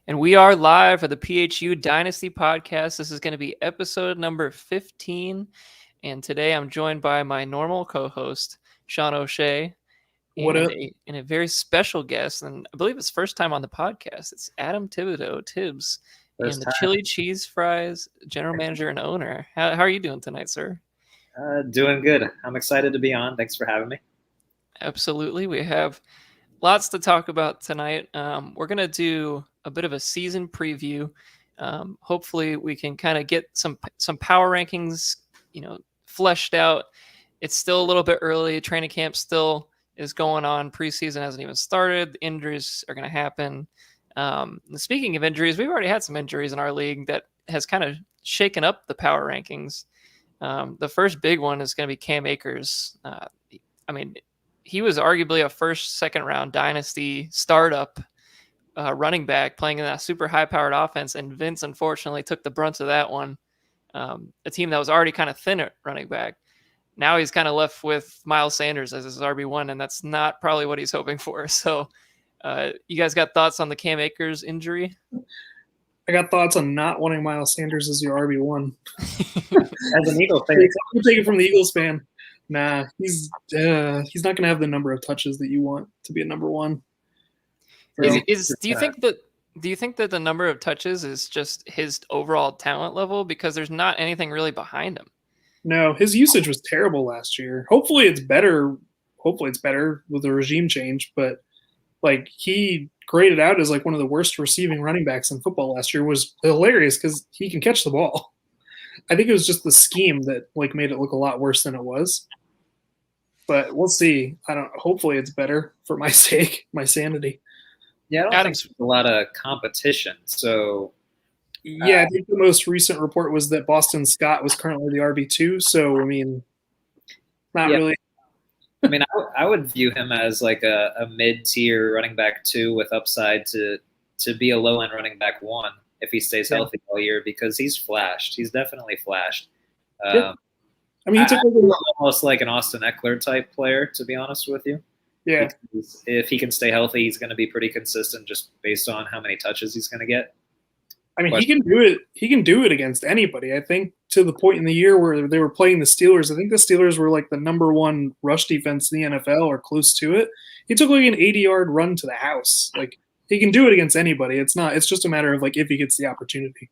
And we are live for the PHU Dynasty podcast. This is going to be episode number 15. And today I'm joined by my normal co-host, Sean O'Shea, What and up? a very special guest. And I believe it's first time on the podcast. It's Adam Thibodeau, Tibbs, and the Chili Cheese Fries general manager and owner. How are you doing tonight, sir? Doing good. I'm excited to be on. Thanks for having me. Absolutely. We have lots to talk about tonight. We're going to do a bit of a season preview. Hopefully we can kind of get some power rankings, fleshed out. It's still a little bit early. Training camp still is going on. Preseason hasn't even started. The injuries are going to happen. Speaking of injuries, we've already had some injuries in our league that has kind of shaken up the power rankings. The first big one is going to be Cam Akers. He was arguably a first, second round dynasty startup running back playing in that super high powered offense. And Vince, unfortunately, took the brunt of that one. A team that was already kind of thin at running back. Now he's kind of left with Miles Sanders as his RB1, and that's not probably what he's hoping for. So you guys got thoughts on the Cam Akers injury? I got thoughts on not wanting Miles Sanders as your RB1. As an Eagles fan, I'm taking from the Eagles fan. Nah, he's not going to have the number of touches that you want to be a number one. Do you think that the number of touches is just his overall talent level? Because there's not anything really behind him. No, his usage was terrible last year. Hopefully it's better. Hopefully it's better with the regime change. But he graded out as one of the worst receiving running backs in football last year. Was hilarious because he can catch the ball. I think it was just the scheme that made it look a lot worse than it was. But we'll see. Hopefully it's better for my sake, my sanity. Yeah, I don't think there's a lot of competition. So yeah, I think the most recent report was that Boston Scott was currently the RB2. So not really. I would view him as a mid-tier running back 2 with upside to be a low-end running back 1 if he stays healthy all year, because he's flashed. He's definitely flashed. He took almost like an Austin Eckler type player, to be honest with you. Yeah. Because if he can stay healthy, he's going to be pretty consistent just based on how many touches he's going to get. He can do it. He can do it against anybody. I think to the point in the year where they were playing the Steelers, I think the Steelers were the number 1 rush defense in the NFL or close to it. He took an 80-yard run to the house. He can do it against anybody. It's just a matter of if he gets the opportunity.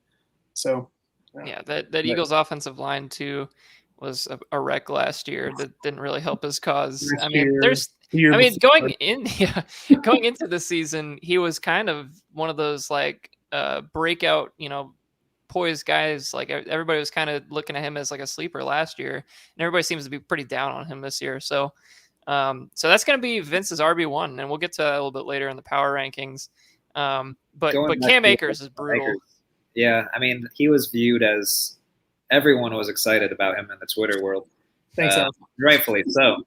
So that Eagles offensive line too was a wreck last year. That didn't really help his cause. Going into the season, he was kind of one of those breakout, poised guys. Everybody was kind of looking at him as a sleeper last year, and everybody seems to be pretty down on him this year. So that's going to be Vince's RB1, and we'll get to that a little bit later in the power rankings. But Cam Akers is brutal. Yeah, he was viewed as everyone was excited about him in the Twitter world. Thanks, rightfully so.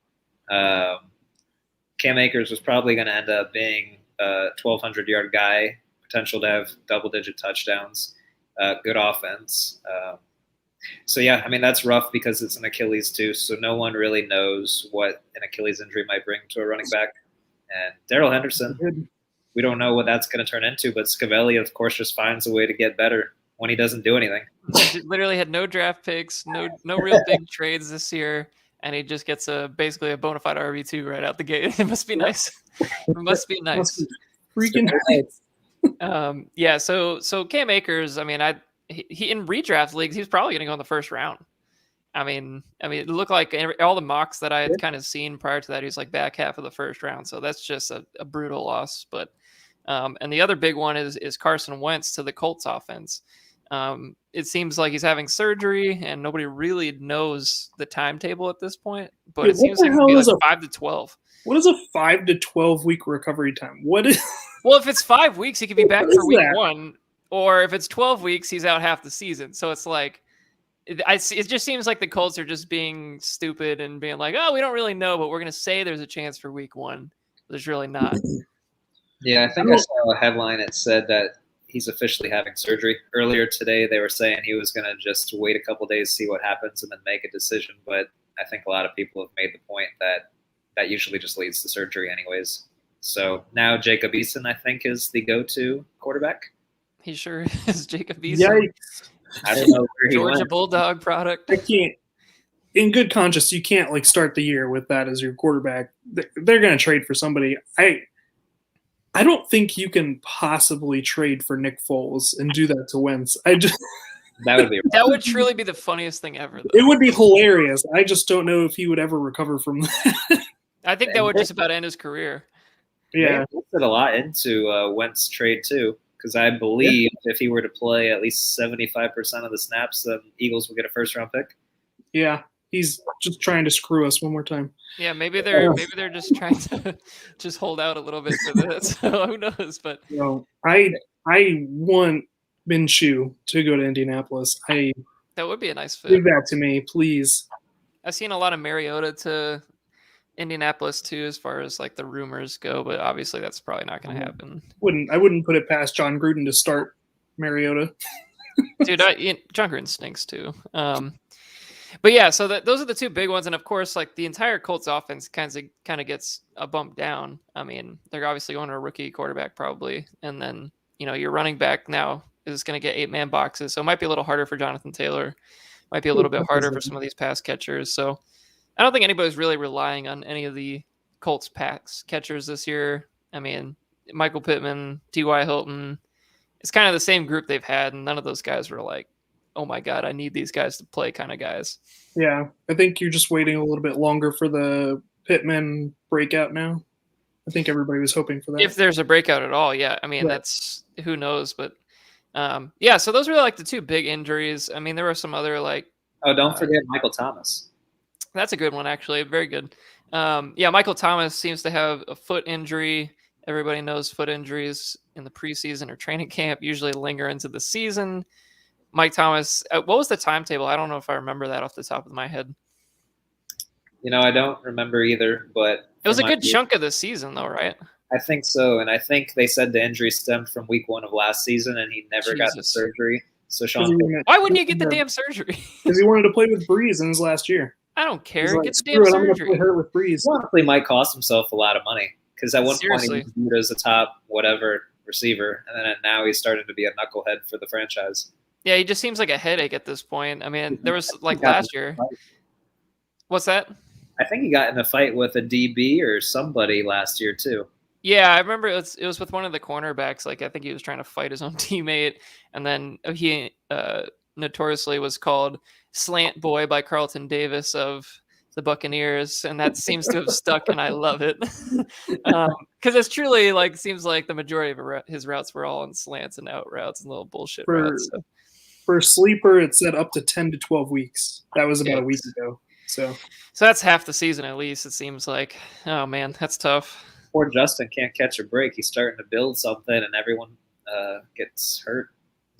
Cam Akers was probably going to end up being a 1,200-yard guy, potential to have double-digit touchdowns, good offense. That's rough because it's an Achilles too, so no one really knows what an Achilles injury might bring to a running back. And Darrell Henderson, we don't know what that's going to turn into, but Scavelli, of course, just finds a way to get better when he doesn't do anything. He literally had no draft picks, no real big trades this year, and he just gets basically a bona fide RB2 right out the gate. It must be nice. It must be nice. Freaking nice. So Cam Akers, he in redraft leagues, he's probably going to go in the first round. It looked like all the mocks that I had kind of seen prior to that, he was back half of the first round. So that's just a brutal loss. But and the other big one is Carson Wentz to the Colts offense. It seems like he's having surgery, and nobody really knows the timetable at this point. But it seems like it's 5 to 12. What is a 5 to 12 week recovery time? What is? Well, if it's 5 weeks, he could be back for week 1, or if it's 12 weeks, he's out half the season. So it's it just seems like the Colts are just being stupid and being we don't really know, but we're going to say there's a chance for week 1. There's really not. Yeah, I think I saw a headline. It said that he's officially having surgery. Earlier today, they were saying he was going to just wait a couple days, see what happens, and then make a decision. But I think a lot of people have made the point that usually just leads to surgery anyways. So now Jacob Eason, I think, is the go-to quarterback. He sure is. Jacob Eason, Yikes! I don't know where he Georgia went. Bulldog product. I can't. In good conscience, you can't like start the year with that as your quarterback. They're going to trade for somebody. I don't think you can possibly trade for Nick Foles and do that to Wentz. That would be That would truly be the funniest thing ever, though. It would be hilarious. I just don't know if he would ever recover from that. I think that would just about end his career. Yeah, they put a lot into Wentz trade too, because I believe if he were to play at least 75% of the snaps, the Eagles would get a first-round pick. yeah. He's just trying to screw us one more time. Yeah, maybe they're just trying to just hold out a little bit for this. So who knows? But I want Minshew to go to Indianapolis. that would be a nice fit. Give that to me, please. I've seen a lot of Mariota to Indianapolis too, as far as like the rumors go, but obviously that's probably not going to happen. I wouldn't put it past John Gruden to start Mariota. Dude, John Gruden stinks too. But yeah, so those are the two big ones, and of course, like the entire Colts offense kind of gets a bump down. I mean, they're obviously going to a rookie quarterback probably, and then your running back now is going to get 8-man boxes, so it might be a little harder for Jonathan Taylor. Might be a little bit harder for some of these pass catchers. So I don't think anybody's really relying on any of the Colts pass catchers this year. I mean, Michael Pittman, T.Y. Hilton, it's kind of the same group they've had, and none of those guys were like, oh my God, I need these guys to play kind of guys. Yeah, I think you're just waiting a little bit longer for the Pittman breakout now. I think everybody was hoping for that. If there's a breakout at all, yeah. I mean, that's who knows, but yeah. So those were like the two big injuries. I mean, there were some other like. Oh, don't forget Michael Thomas. That's a good one, actually. Very good. Yeah, Michael Thomas seems to have a foot injury. Everybody knows foot injuries in the preseason or training camp usually linger into the season. Mike Thomas, what was the timetable? I don't know if I remember that off the top of my head. I don't remember either, but it was a good chunk of the season, though, right? I think so, and I think they said the injury stemmed from week 1 of last season, and he never got the surgery. So Sean, why wouldn't you get the damn surgery? Because he wanted to play with Breeze in his last year. I don't care. Like, get the damn surgery. I'm going to play hurt with Breeze. Honestly, might cost himself a lot of money because at one point he was viewed as a top whatever receiver, and then now he's starting to be a knucklehead for the franchise. Yeah, he just seems like a headache at this point. I mean, there was like last year. What's that? I think he got in a fight with a DB or somebody last year too. Yeah, I remember it was with one of the cornerbacks. Like I think he was trying to fight his own teammate, and then he notoriously was called Slant Boy by Carlton Davis of the Buccaneers, and that seems to have stuck, and I love it because it's truly like seems like the majority of his routes were all on slants and out routes and little bullshit routes. So. For Sleeper, it said up to 10 to 12 weeks. That was about a week ago. So that's half the season at least, it seems like. Oh, man, that's tough. Poor Justin can't catch a break. He's starting to build something, and everyone gets hurt.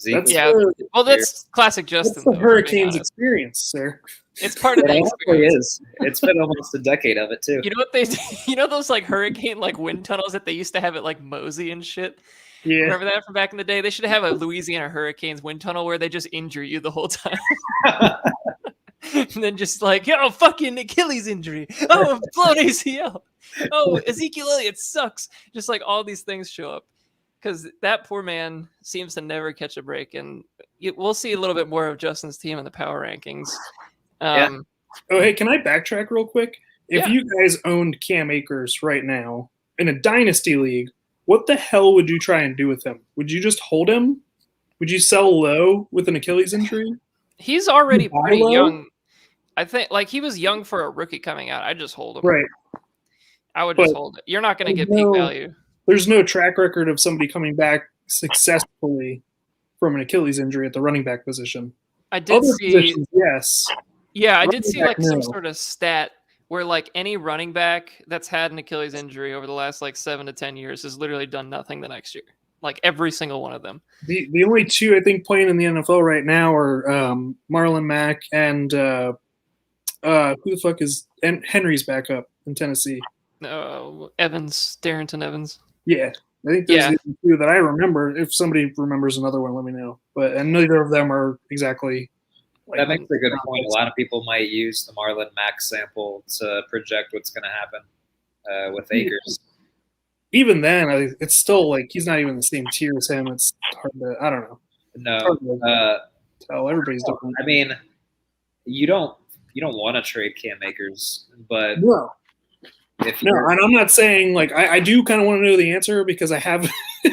That's classic Justin. That's the Hurricanes experience, sir. It's part of the experience. It's been almost a decade of it, too. You know what they those like hurricane like wind tunnels that they used to have at like Mosey and shit? Yeah. Remember that from back in the day? They should have a Louisiana Hurricanes wind tunnel where they just injure you the whole time. And then just like, fucking Achilles injury. Oh, blown ACL. Oh, Ezekiel Elliott sucks. Just like all these things show up. Because that poor man seems to never catch a break. And we'll see a little bit more of Justin's team in the power rankings. Oh, hey, can I backtrack real quick? If you guys owned Cam Akers right now in a dynasty league, what the hell would you try and do with him? Would you just hold him? Would you sell low with an Achilles injury? He's already pretty young. I think like he was young for a rookie coming out. I'd just hold him. Right. I would just hold it. You're not going to get peak value. There's no track record of somebody coming back successfully from an Achilles injury at the running back position. I did see. Yes. Yeah, I did see like some sort of stat where like any running back that's had an Achilles injury over the last like 7 to 10 years has literally done nothing the next year. Like every single one of them. The only two I think playing in the NFL right now are Marlon Mack and who the fuck is Henry's backup in Tennessee? Evans, Darrington Evans. Yeah, I think those are the two that I remember. If somebody remembers another one, let me know. And neither of them are exactly. That makes a good point. A lot of people might use the Marlon Mack sample to project what's going to happen with Akers. even then, it's still like he's not even the same tier as him. It's hard to, I don't know. No, Hard to tell. Everybody's different. I mean, you don't want to trade Cam Akers, but No, if no, you're, and I'm not saying like I do kind of want to know the answer because I have him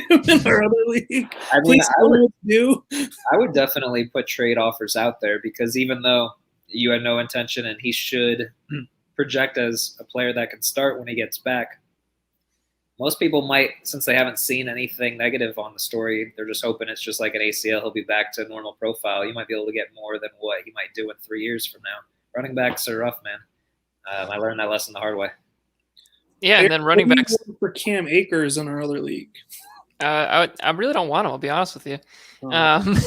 in our other league. I mean, Please tell me what to do. I would definitely put trade offers out there because even though you had no intention and he should project as a player that can start when he gets back, most people might, since they haven't seen anything negative on the story, they're just hoping it's just like an ACL. He'll be back to normal profile. You might be able to get more than what he might do in 3 years from now. Running backs are rough, man. I learned that lesson the hard way. Yeah, and then running backs for Cam Akers in our other league. I really don't want him. I'll be honest with you. Oh.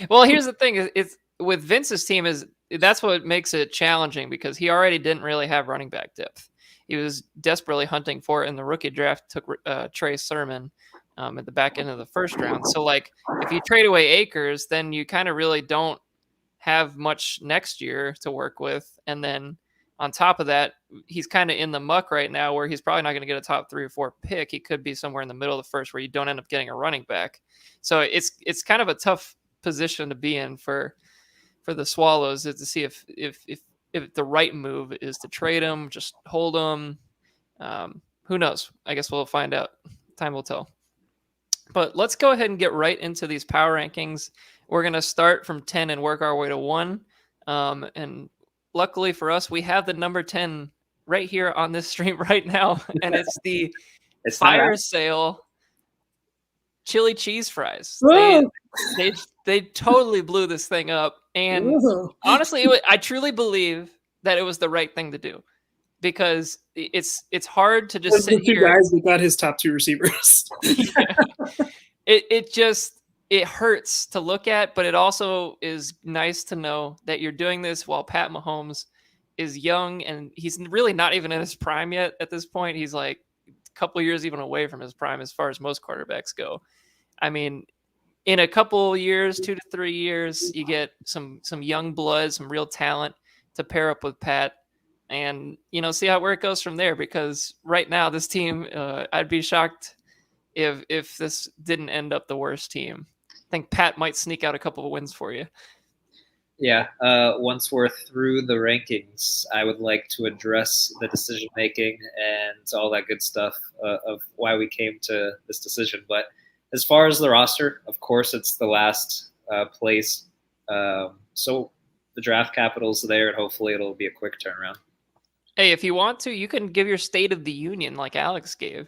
Well, here's the thing: it's with Vince's team that's what makes it challenging because he already didn't really have running back depth. He was desperately hunting for it in the rookie draft. Took Trey Sermon at the back end of the first round. So, like, if you trade away Akers, then you kind of really don't have much next year to work with, and then on top of that, he's kind of in the muck right now where he's probably not going to get a top 3 or 4 pick. He could be somewhere in the middle of the first where you don't end up getting a running back. So it's kind of a tough position to be in for the Swallows is to see if the right move is to trade him, just hold him. Who knows? I guess we'll find out. Time will tell. But let's go ahead and get right into these power rankings. We're going to start from 10 and work our way to 1. And luckily for us, we have the number 10 right here on this stream right now, and it's the fire sale chili cheese fries. They totally blew this thing up, and honestly, I truly believe that it was the right thing to do because it's hard to just sit here. Guys, we got his top 2 receivers. It hurts to look at, but it also is nice to know that you're doing this while Pat Mahomes is young and he's really not even in his prime yet at this point. He's like a couple of years even away from his prime as far as most quarterbacks go. I mean, in a couple years, 2 to 3 years, you get some young blood, some real talent to pair up with Pat and, see where it goes from there. Because right now this team, I'd be shocked if this didn't end up the worst team. I think Pat might sneak out a couple of wins for you. Yeah. Once we're through the rankings, I would like to address the decision making and all that good stuff of why we came to this decision. But as far as the roster, of course, it's the last place. So the draft capital's there, and hopefully it'll be a quick turnaround. Hey, if you want to, you can give your State of the Union like Alex gave.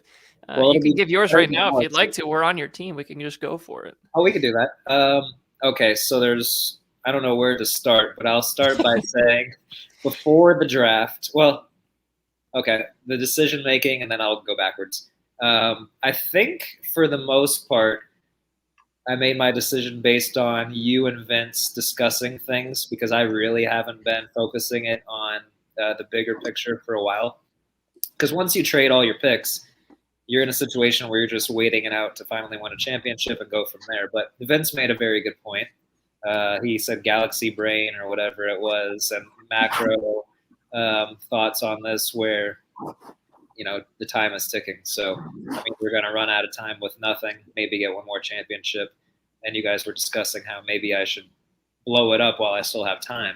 You can give yours right now if you'd like to. We're on your team. We can just go for it. Oh, we can do that. Okay, so I don't know where to start, but I'll start by saying before the draft, the decision making, and then I'll go backwards. I think for the most part, I made my decision based on you and Vince discussing things because I really haven't been focusing it on the bigger picture for a while. Because once you trade all your picks, you're in a situation where you're just waiting it out to finally win a championship and go from there. But Vince made a very good point. He said galaxy brain or whatever it was, and macro thoughts on this where, the time is ticking. So we're going to run out of time with nothing, maybe get one more championship. And you guys were discussing how maybe I should blow it up while I still have time.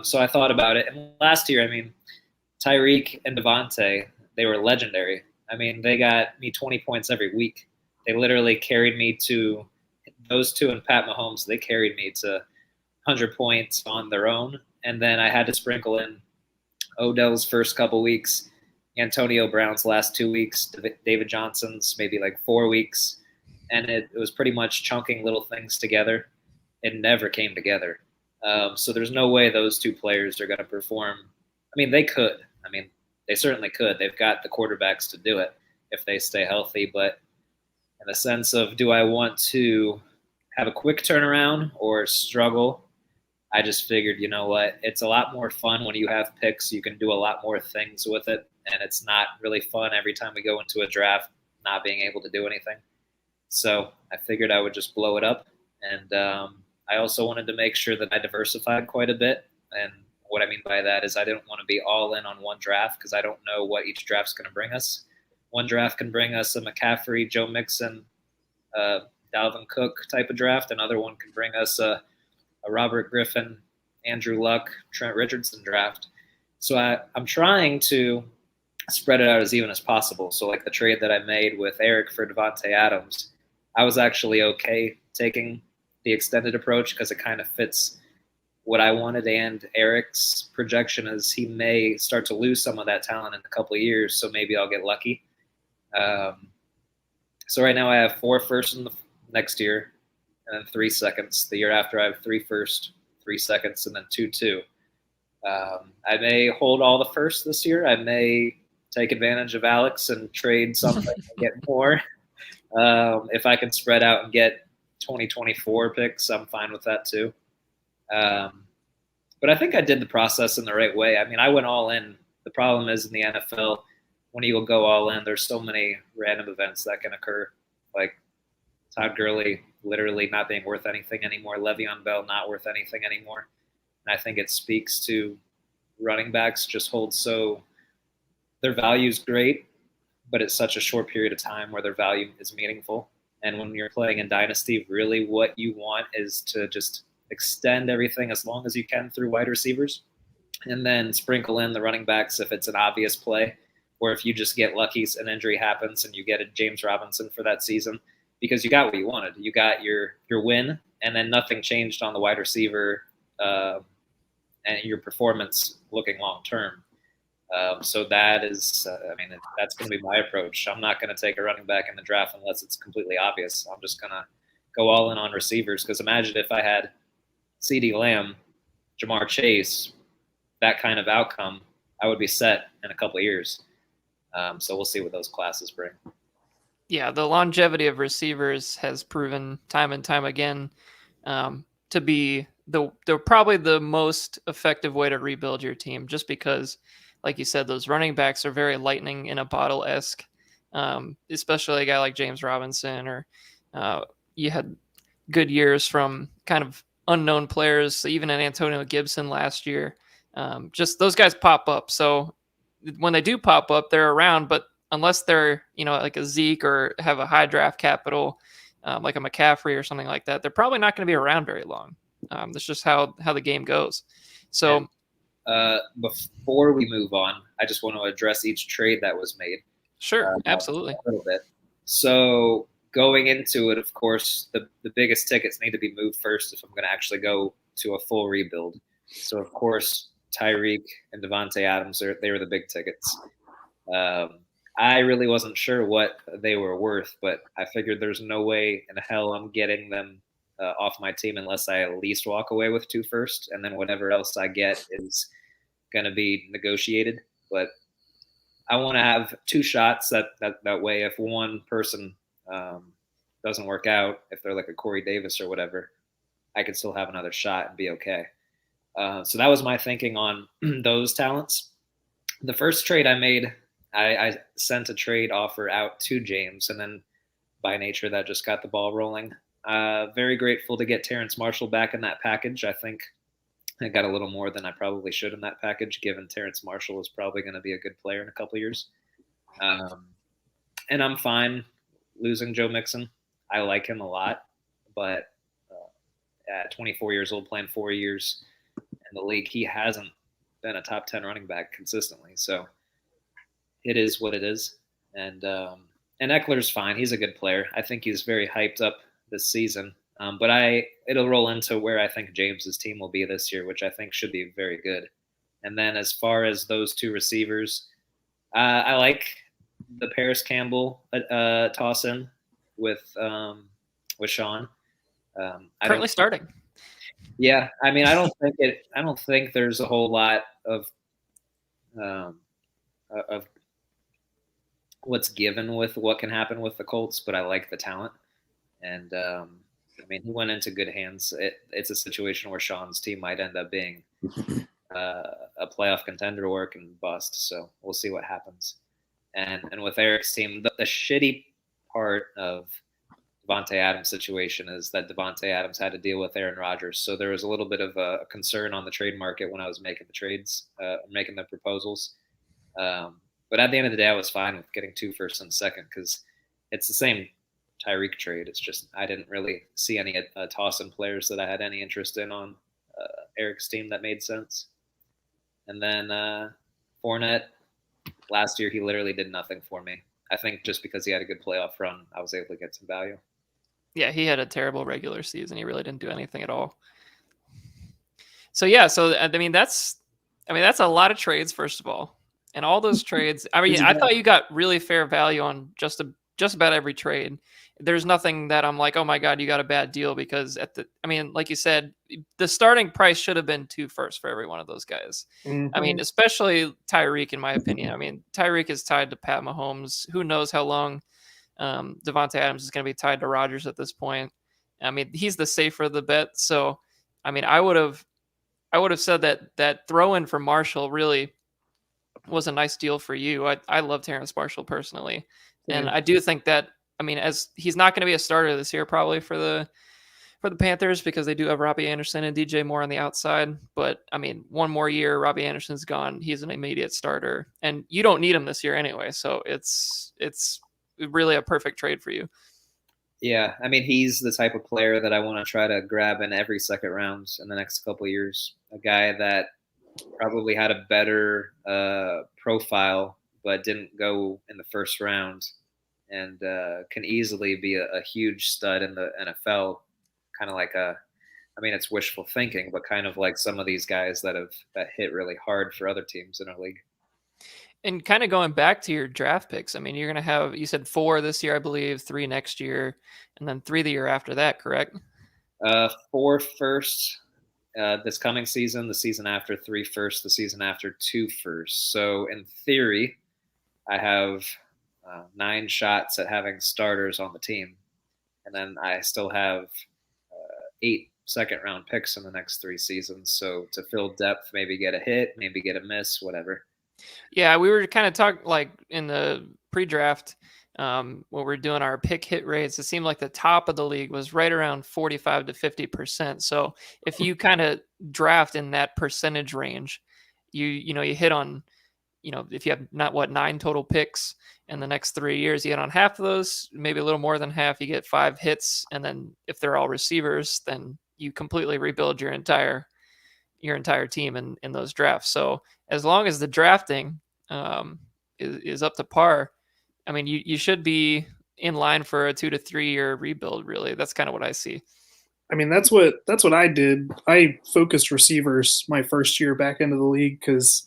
So I thought about it. And last year, Tyreek and Devontae, they were legendary. They got me 20 points every week. They literally carried me to those two and Pat Mahomes. They carried me to 100 points on their own. And then I had to sprinkle in Odell's first couple weeks, Antonio Brown's last 2 weeks, David Johnson's maybe like 4 weeks. And it was pretty much chunking little things together. It never came together. So there's no way those two players are going to perform. They could. They certainly could. They've got the quarterbacks to do it if they stay healthy. But in the sense of, do I want to have a quick turnaround or struggle? I just figured, you know what? It's a lot more fun when you have picks. You can do a lot more things with it. And it's not really fun every time we go into a draft not being able to do anything. So I figured I would just blow it up. And I also wanted to make sure that I diversified quite a bit. And what I mean by that is I didn't want to be all in on one draft because I don't know what each draft's going to bring us. one draft can bring us a McCaffrey, Joe Mixon, Dalvin Cook type of draft. Another one can bring us a Robert Griffin, Andrew Luck, Trent Richardson draft. So I'm trying to spread it out as even as possible. So like the trade that I made with Eric for Devontae Adams, I was actually okay taking the extended approach because it kind of fits what I wanted, and Eric's projection is he may start to lose some of that talent in a couple of years, so maybe I'll get lucky. So right now I have 4 firsts in the next year, and then 3 seconds. The year after I have 3 firsts, 3 seconds, and then 2. I may hold all the firsts this year. I may take advantage of Alex and trade something and get more. If I can spread out and get 2024 picks, I'm fine with that too. But I think I did the process in the right way. I mean, I went all in. The problem is in the NFL, when you go all in, there's so many random events that can occur. Like Todd Gurley literally not being worth anything anymore, Le'Veon Bell not worth anything anymore. And I think it speaks to running backs just hold so their value is great, but it's such a short period of time where their value is meaningful. And when you're playing in Dynasty, really what you want is to just extend everything as long as you can through wide receivers, and then sprinkle in the running backs if it's an obvious play, or if you just get lucky, an injury happens and you get a James Robinson for that season because you got what you wanted. You got your win, and then nothing changed on the wide receiver and your performance looking long term. So that is, that's going to be my approach. I'm not going to take a running back in the draft unless it's completely obvious. I'm just going to go all in on receivers, because imagine if I had CeeDee Lamb, Jamar Chase, that kind of outcome, I would be set in a couple of years. So we'll see what those classes bring. Yeah, the longevity of receivers has proven time and time again to be they're probably the most effective way to rebuild your team, just because, like you said, those running backs are very lightning in a bottle-esque, especially a guy like James Robinson, or you had good years from kind of unknown players, even an Antonio Gibson last year. Just those guys pop up. So when they do pop up, they're around, but unless they're, like a Zeke or have a high draft capital, like a McCaffrey or something like that, they're probably not going to be around very long. That's just how the game goes. So before we move on, I just want to address each trade that was made. Sure, absolutely. A little bit. So going into it, of course, the biggest tickets need to be moved first if I'm going to actually go to a full rebuild. So, of course, Tyreek and Devontae Adams, they were the big tickets. I really wasn't sure what they were worth, but I figured there's no way in hell I'm getting them off my team unless I at least walk away with 2 firsts, and then whatever else I get is going to be negotiated. But I want to have 2 shots that way. If one person doesn't work out, if they're like a Corey Davis or whatever, I could still have another shot and be okay. So that was my thinking on those talents. The first trade I made, I sent a trade offer out to James, and then by nature that just got the ball rolling. Very grateful to get Terrence Marshall back in that package. I think I got a little more than I probably should in that package, given Terrence Marshall is probably going to be a good player in a couple of years. And I'm fine losing Joe Mixon. I like him a lot, but at 24 years old, playing 4 years in the league, he hasn't been a top 10 running back consistently. So it is what it is. And Eckler's fine. He's a good player. I think he's very hyped up this season. But it'll roll into where I think James's team will be this year, which I think should be very good. And then as far as those 2 receivers, I like the Paris Campbell toss in with Sean. Currently starting. Yeah, I mean, I don't think there's a whole lot of what's given with what can happen with the Colts, but I like the talent. And I mean, he went into good hands. It's a situation where Sean's team might end up being a playoff contender or it can bust. So we'll see what happens. And with Eric's team, the shitty part of Devontae Adams' situation is that Devontae Adams had to deal with Aaron Rodgers. So there was a little bit of a concern on the trade market when I was making the trades, making the proposals. But at the end of the day, I was fine with getting 2 firsts and second because it's the same Tyreek trade. It's just I didn't really see any toss-in players that I had any interest in on Eric's team that made sense. And then Fournette, last year he literally did nothing for me. I think just because he had a good playoff run, I was able to get some value. Yeah, he had a terrible regular season. He really didn't do anything at all. So yeah, so I mean that's a lot of trades, first of all. And all those trades, I mean, I thought you got really fair value on just about every trade. There's nothing that I'm like, oh my God, you got a bad deal, because like you said, the starting price should have been 2 firsts for every one of those guys. Mm-hmm. I mean, especially Tyreek, in my opinion. I mean, Tyreek is tied to Pat Mahomes. Who knows how long Devontae Adams is going to be tied to Rodgers at this point. I mean, he's the safer of the bet. So, I mean, I would have said that throw in for Marshall really was a nice deal for you. I love Terrace Marshall personally. And I do think that, I mean, as he's not going to be a starter this year, probably for the Panthers, because they do have Robbie Anderson and DJ Moore on the outside. But I mean, one more year, Robbie Anderson's gone. He's an immediate starter, and you don't need him this year anyway. So it's really a perfect trade for you. Yeah, I mean, he's the type of player that I want to try to grab in every second round in the next couple of years. A guy that probably had a better profile, but didn't go in the first round, and can easily be a huge stud in the NFL. Kind of like it's wishful thinking, but kind of like some of these guys that hit really hard for other teams in our league. And kind of going back to your draft picks, I mean, you're going to have, you said 4 this year, I believe, 3 next year, and then 3 the year after that, correct? 4 firsts this coming season, the season after 3 firsts, the season after 2 firsts. So in theory, I have 9 shots at having starters on the team. And then I still have 8 second-round picks in the next 3 seasons. So to fill depth, maybe get a hit, maybe get a miss, whatever. Yeah, we were kind of talking like in the pre-draft when we were doing our pick hit rates. It seemed like the top of the league was right around 45 to 50%. So if you kind of draft in that percentage range, you hit on, if you have 9 total picks in the next 3 years, you hit on half of those, maybe a little more than half. You get 5 hits, and then if they're all receivers, then you completely rebuild your entire team in those drafts. So as long as the drafting is up to par, I mean, you should be in line for a 2 to 3 year rebuild. Really, that's kind of what I see. I mean, that's what I did. I focused receivers my first year back into the league because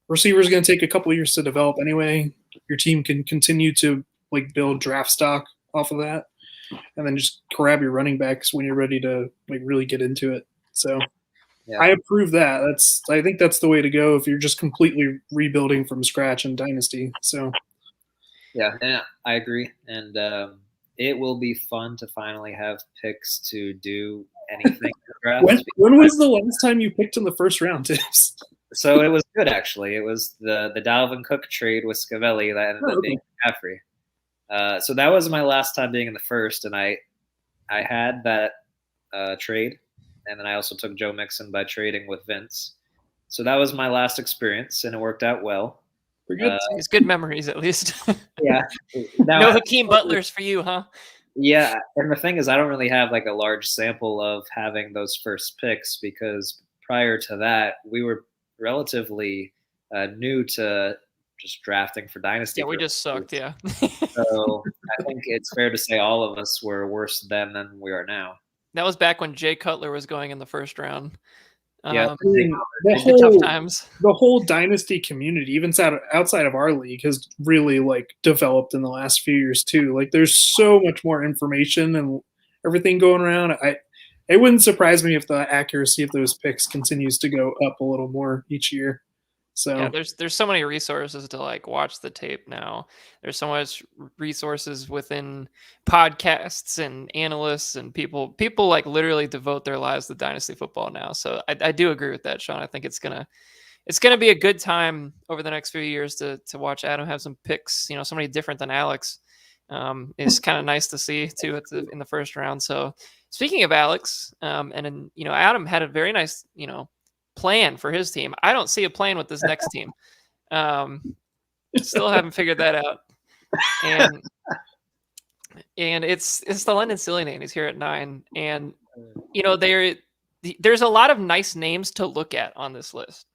receivers going to take a couple of years to develop anyway. Your team can continue to build draft stock off of that, and then just grab your running backs when you're ready to really get into it. So. Yeah. I approve that. I think that's the way to go if you're just completely rebuilding from scratch in Dynasty. So, yeah, I agree, and it will be fun to finally have picks to do anything. When was the last time you picked in the first round, Tips? So it was good actually. It was the Dalvin Cook trade with Scavelli that ended up being McCaffrey. So that was my last time being in the first, and I had that trade. And then I also took Joe Mixon by trading with Vince. So that was my last experience, and it worked out well. Pretty good. It's good memories, at least. Yeah. No Hakeem Butlers for you, huh? Yeah. And the thing is, I don't really have a large sample of having those first picks because prior to that, we were relatively new to just drafting for Dynasty. Yeah, we just sucked, yeah. So I think it's fair to say all of us were worse then than we are now. That was back when Jay Cutler was going in the first round. Yeah, the whole Dynasty community, even outside of our league, has really developed in the last few years too. There's so much more information and everything going around. It wouldn't surprise me if the accuracy of those picks continues to go up a little more each year. So yeah, there's so many resources to watch the tape now. There's so much resources within podcasts and analysts and people literally devote their lives to Dynasty football now. So I do agree with that, Sean. I think it's gonna be a good time over the next few years to watch Adam have some picks. Somebody different than Alex. It's kind of nice to see too in the first round. So speaking of Alex, and Adam had a very nice plan for his team. I don't see a plan with this next team. Still haven't figured that out. And it's the London Silly Name. He's here at 9. And, there's a lot of nice names to look at on this list.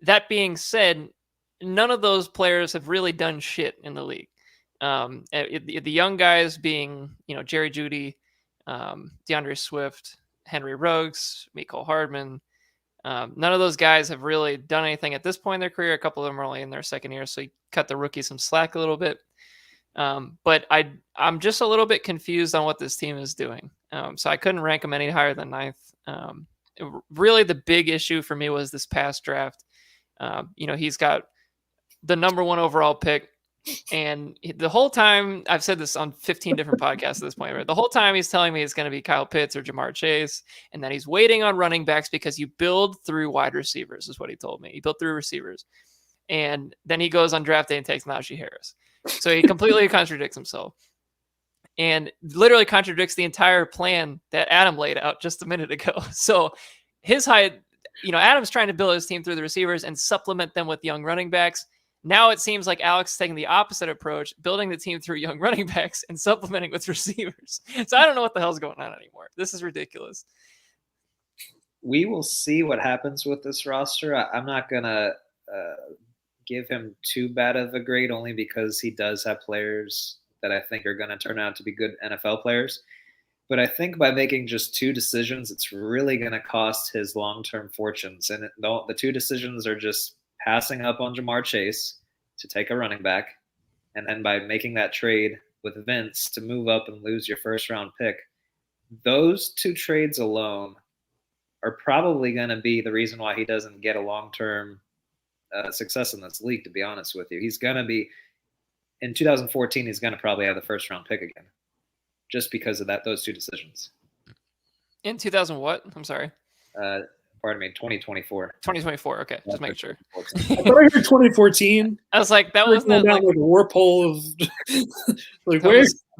That being said, none of those players have really done shit in the league. The young guys being, Jerry Jeudy, DeAndre Swift, Henry Ruggs, Mecole Hardman. None of those guys have really done anything at this point in their career. A couple of them are only in their second year, so you cut the rookies some slack a little bit. But I'm just a little bit confused on what this team is doing. So I couldn't rank them any higher than 9th. Really, the big issue for me was this past draft. He's got the number 1 overall pick. And the whole time, I've said this on 15 different podcasts at this point, right? The whole time he's telling me it's going to be Kyle Pitts or Jamar Chase, and then he's waiting on running backs because you build through wide receivers, is what he told me. He built through receivers. And then he goes on draft day and takes Najee Harris. So he completely contradicts himself and literally contradicts the entire plan that Adam laid out just a minute ago. So his Adam's trying to build his team through the receivers and supplement them with young running backs. Now it seems like Alex is taking the opposite approach, building the team through young running backs and supplementing with receivers. So I don't know what the hell's going on anymore. This is ridiculous. We will see what happens with this roster. I'm not going to give him too bad of a grade, only because he does have players that I think are going to turn out to be good NFL players. But I think by making just 2 decisions, it's really going to cost his long-term fortunes. And the 2 decisions are just passing up on Jamar Chase to take a running back, and then by making that trade with Vince to move up and lose your first-round pick. Those 2 trades alone are probably going to be the reason why he doesn't get a long-term success in this league, to be honest with you. He's going to be, in 2014, he's going to probably have the first-round pick again, just because of those 2 decisions. In 2000 what? I'm sorry. Pardon me, 2024. 2024. Okay, just make sure. I thought I heard 2014. I was like, that wasn't like a warp hole of like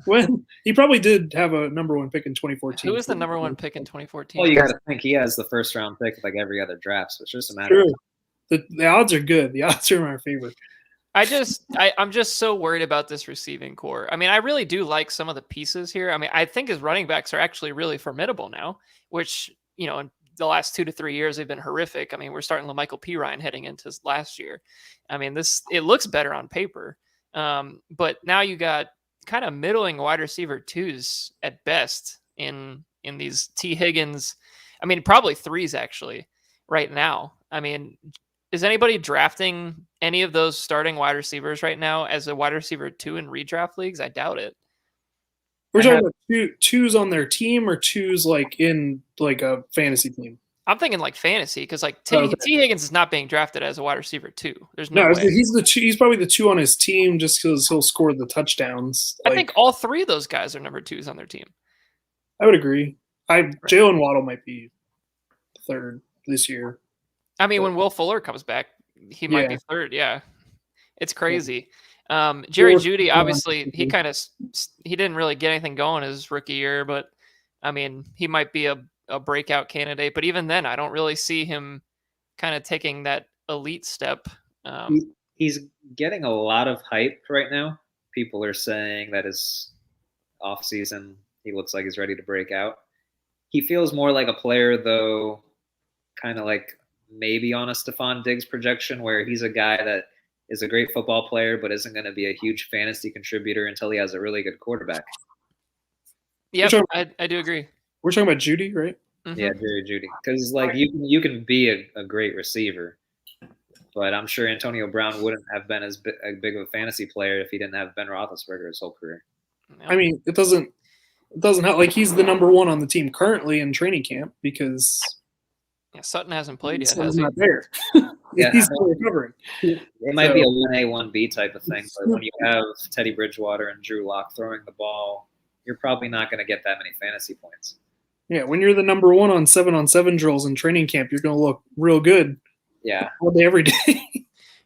when he probably did have a number 1 pick in 2014. Who was the number 1 pick in 2014? Well, you got to think he has the first-round pick like every other draft, so it's just a matter of the odds are good. The odds are in our favor. I'm just so worried about this receiving core. I mean, I really do like some of the pieces here. I mean, I think his running backs are actually really formidable now, which, in the last 2 to 3 years, they've been horrific. I mean, we're starting LaMichael Pirine heading into last year. I mean, it looks better on paper. But now you got kind of middling wide receiver 2s at best in these T. Higgins. I mean, probably 3s actually right now. I mean, is anybody drafting any of those starting wide receivers right now as a wide receiver 2 in redraft leagues? I doubt it. We're talking about 2s on their team or 2s like in like a fantasy team. I'm thinking like fantasy because like T. Higgins is not being drafted as a wide receiver 2. There's no way. He's probably the 2 on his team just because he'll score the touchdowns. I think all 3 of those guys are number 2s on their team. I would agree. Jalen Waddle might be 3rd this year. I mean, when Will Fuller comes back, he might be 3rd. Yeah, it's crazy. Jerry Jeudy, obviously, he didn't really get anything going his rookie year, but I mean, he might be a breakout candidate. But even then, I don't really see him kind of taking that elite step. He's getting a lot of hype right now. People are saying that his offseason, he looks like he's ready to break out. He feels more like a player, though, kind of like maybe on a Stephon Diggs projection, where he's a guy that is a great football player, but isn't going to be a huge fantasy contributor until he has a really good quarterback. Yep, I do agree. We're talking about Jeudy, right? Mm-hmm. Yeah, Jerry Jeudy. Because like you can be a great receiver, but I'm sure Antonio Brown wouldn't have been as big of a fantasy player if he didn't have Ben Roethlisberger his whole career. I mean, it doesn't help. Like he's the number 1 on the team currently in training camp because Sutton hasn't played yet. He's not there. He's still recovering. It might be a 1A, 1B type of thing, but when you have Teddy Bridgewater and Drew Lock throwing the ball, you're probably not going to get that many fantasy points. Yeah, when you're the number 1 on 7-on-7 drills in training camp, you're going to look real good. Yeah, all day, every day.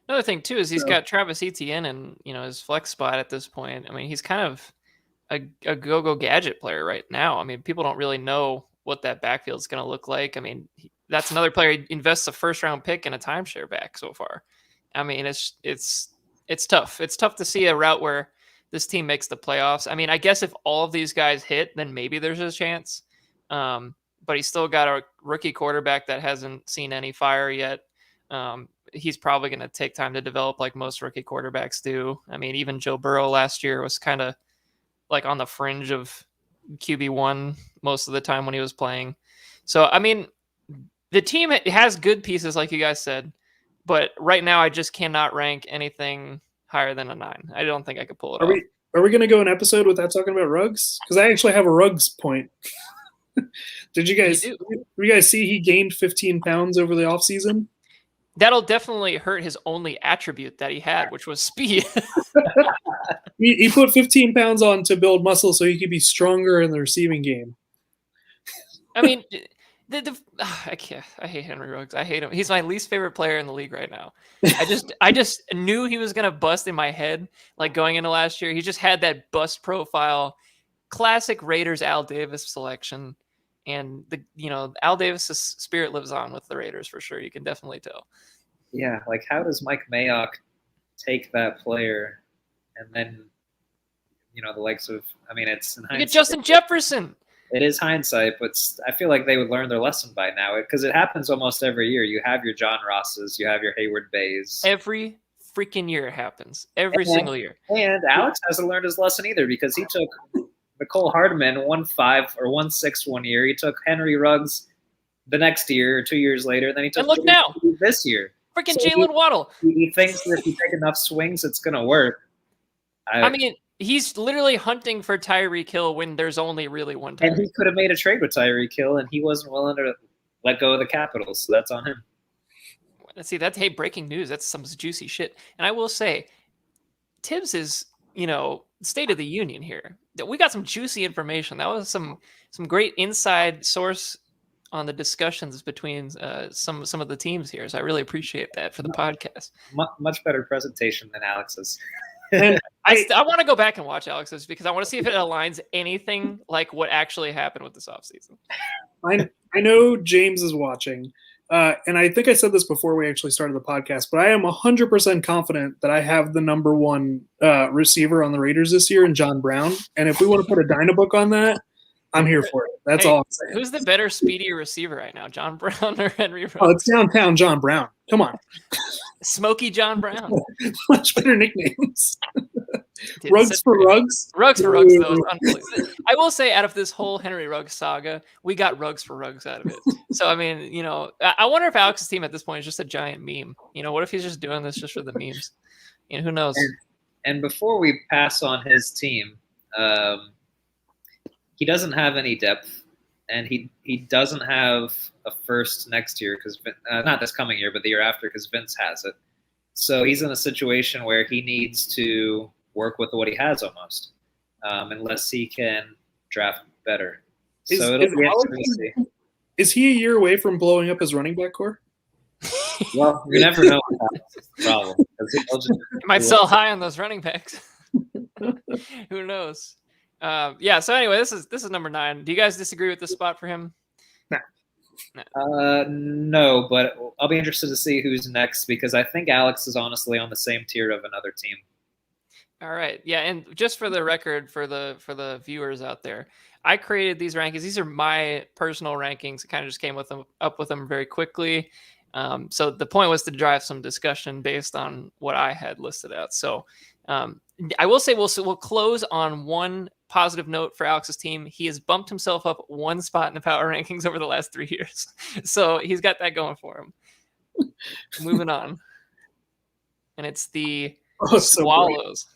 Another thing too is he's got Travis Etienne and his flex spot at this point. I mean, he's kind of a go-go gadget player right now. I mean, people don't really know what that backfield is going to look like. I mean, that's another player. He invests a first-round pick and a timeshare back so far. I mean, it's It's tough. It's tough to see a route where this team makes the playoffs. I mean, I guess if all of these guys hit, then maybe there's a chance. But he's still got a rookie quarterback that hasn't seen any fire yet. He's probably going to take time to develop like most rookie quarterbacks do. I mean, even Joe Burrow last year was kind of like on the fringe of QB1 most of the time when he was playing. So, I mean, the team has good pieces, like you guys said, but right now I just cannot rank anything higher than a 9. I don't think I could pull it off. Are we going to go an episode without talking about Ruggs? Because I actually have a Ruggs point. Did you guys see he gained 15 pounds over the offseason? That'll definitely hurt his only attribute that he had, which was speed. He put 15 pounds on to build muscle so he could be stronger in the receiving game. I mean, I hate Henry Ruggs. I hate him. He's my least favorite player in the league right now. I just knew he was gonna bust in my head, like going into last year. He just had that bust profile, classic Raiders Al Davis selection, and Al Davis's spirit lives on with the Raiders for sure. You can definitely tell. Yeah, like how does Mike Mayock take that player, and then the likes of, I mean, it's you get Justin Jefferson. It is hindsight, but I feel like they would learn their lesson by now because it happens almost every year. You have your John Rosses, you have your Hayward Bays. Every freaking year it happens. Every single year. And Alex hasn't learned his lesson either because he took Nicole Hardman 1.5 or 1.6 one year. He took Henry Ruggs the next year or 2 years later. Then he took and look now this year. Freaking Jalen Waddle. He thinks that if you take enough swings, it's going to work. I mean, he's literally hunting for Tyreek Hill when there's only really one time. And he could have made a trade with Tyreek Hill, and he wasn't willing to let go of the Capitals, so that's on him. Let's see, hey, breaking news. That's some juicy shit. And I will say, Tibbs is, state of the union here. We got some juicy information. That was some great inside source on the discussions between some of the teams here. So I really appreciate that for the podcast. Much better presentation than Alex's. And I want to go back and watch Alex's because I want to see if it aligns anything like what actually happened with this offseason. I know James is watching, and I think I said this before we actually started the podcast, but I am 100% confident that I have the number one receiver on the Raiders this year in John Brown. And if we want to put a Dynabook on that, I'm here for it. That's all I'm saying. Who's the better, speedier receiver right now, John Brown or Henry Ruggs? Oh, it's downtown John Brown. Come on. Smoky John Brown. Much better nicknames. Ruggs for Ruggs? Ruggs for Ruggs, though. I will say, out of this whole Henry Ruggs saga, we got Ruggs for Ruggs out of it. So, I mean, I wonder if Alex's team at this point is just a giant meme. What if he's just doing this just for the memes? Who knows? And before we pass on his team, he doesn't have any depth, and he doesn't have a first next year because not this coming year, but the year after because Vince has it. So he's in a situation where he needs to work with what he has almost, unless he can draft better. So it'll be interesting to see. Is he a year away from blowing up his running back core? Well, you never know what that's the problem. He might sell high on those running backs. Who knows? So anyway, this is number 9. Do you guys disagree with this spot for him? No, but I'll be interested to see who's next because I think Alex is honestly on the same tier of another team. All right. Yeah, and just for the record, for the viewers out there, I created these rankings. These are my personal rankings. I kind of just came up with them very quickly. So the point was to drive some discussion based on what I had listed out. So I will say we'll close on one positive note for Alex's team. He has bumped himself up one spot in the power rankings over the last 3 years. So he's got that going for him. Moving on. And it's the Swallows.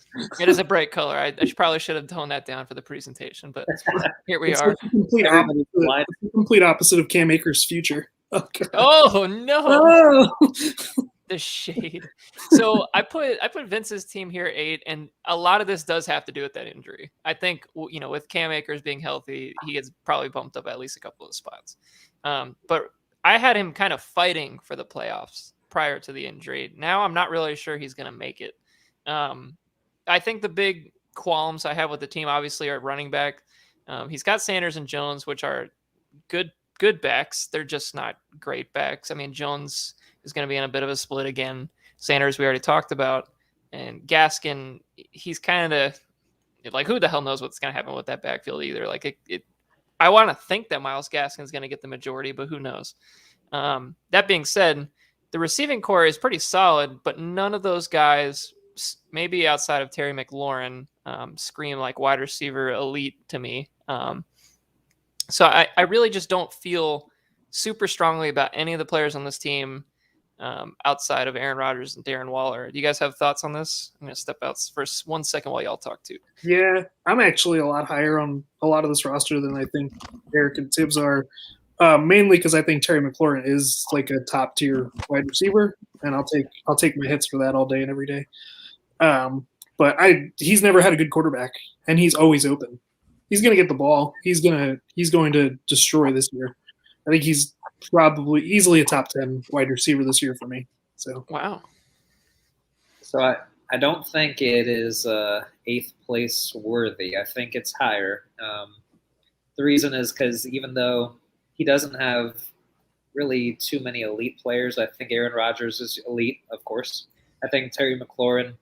It is a bright color. I probably should have toned that down for the presentation, but here we are. The complete opposite of Cam Akers' future. Oh no! The shade. So I put Vince's team here 8, and a lot of this does have to do with that injury. I think with Cam Akers being healthy, he gets probably bumped up at least a couple of spots. But I had him kind of fighting for the playoffs prior to the injury. Now I'm not really sure he's going to make it. I think the big qualms I have with the team obviously are running back. He's got Sanders and Jones, which are good backs. They're just not great backs. I mean, Jones is going to be in a bit of a split again. Sanders, we already talked about. And Gaskin, he's kind of like, who the hell knows what's going to happen with that backfield either. Like I want to think that Myles Gaskin's going to get the majority, but who knows? That being said, the receiving core is pretty solid, but none of those guys, maybe outside of Terry McLaurin, scream like wide receiver elite to me. So I really just don't feel super strongly about any of the players on this team outside of Aaron Rodgers and Darren Waller. Do you guys have thoughts on this? I'm going to step out for 1 second while y'all talk too. Yeah, I'm actually a lot higher on a lot of this roster than I think Eric and Tibbs are. Mainly because I think Terry McLaurin is like a top tier wide receiver, and I'll take my hits for that all day and every day. But he's never had a good quarterback, and he's always open. He's going to get the ball. He's going to destroy this year. I think he's probably easily a top 10 wide receiver this year for me. So wow. So I don't think it is 8th place worthy. I think it's higher. The reason is because even though he doesn't have really too many elite players, I think Aaron Rodgers is elite, of course. I think Terry McLaurin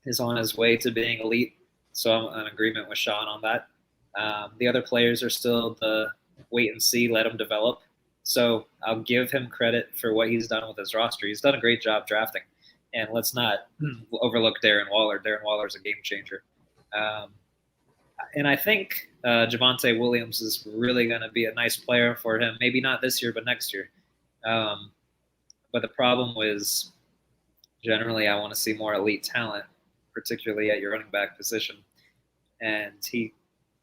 is on his way to being elite, so I'm in agreement with Sean on that. The other players are still the wait and see, let him develop. So I'll give him credit for what he's done with his roster. He's done a great job drafting. And let's not overlook Darren Waller. Darren Waller is a game changer. And I think Javonte Williams is really going to be a nice player for him. Maybe not this year, but next year. But the problem was generally I want to see more elite talent, particularly at your running back position. And he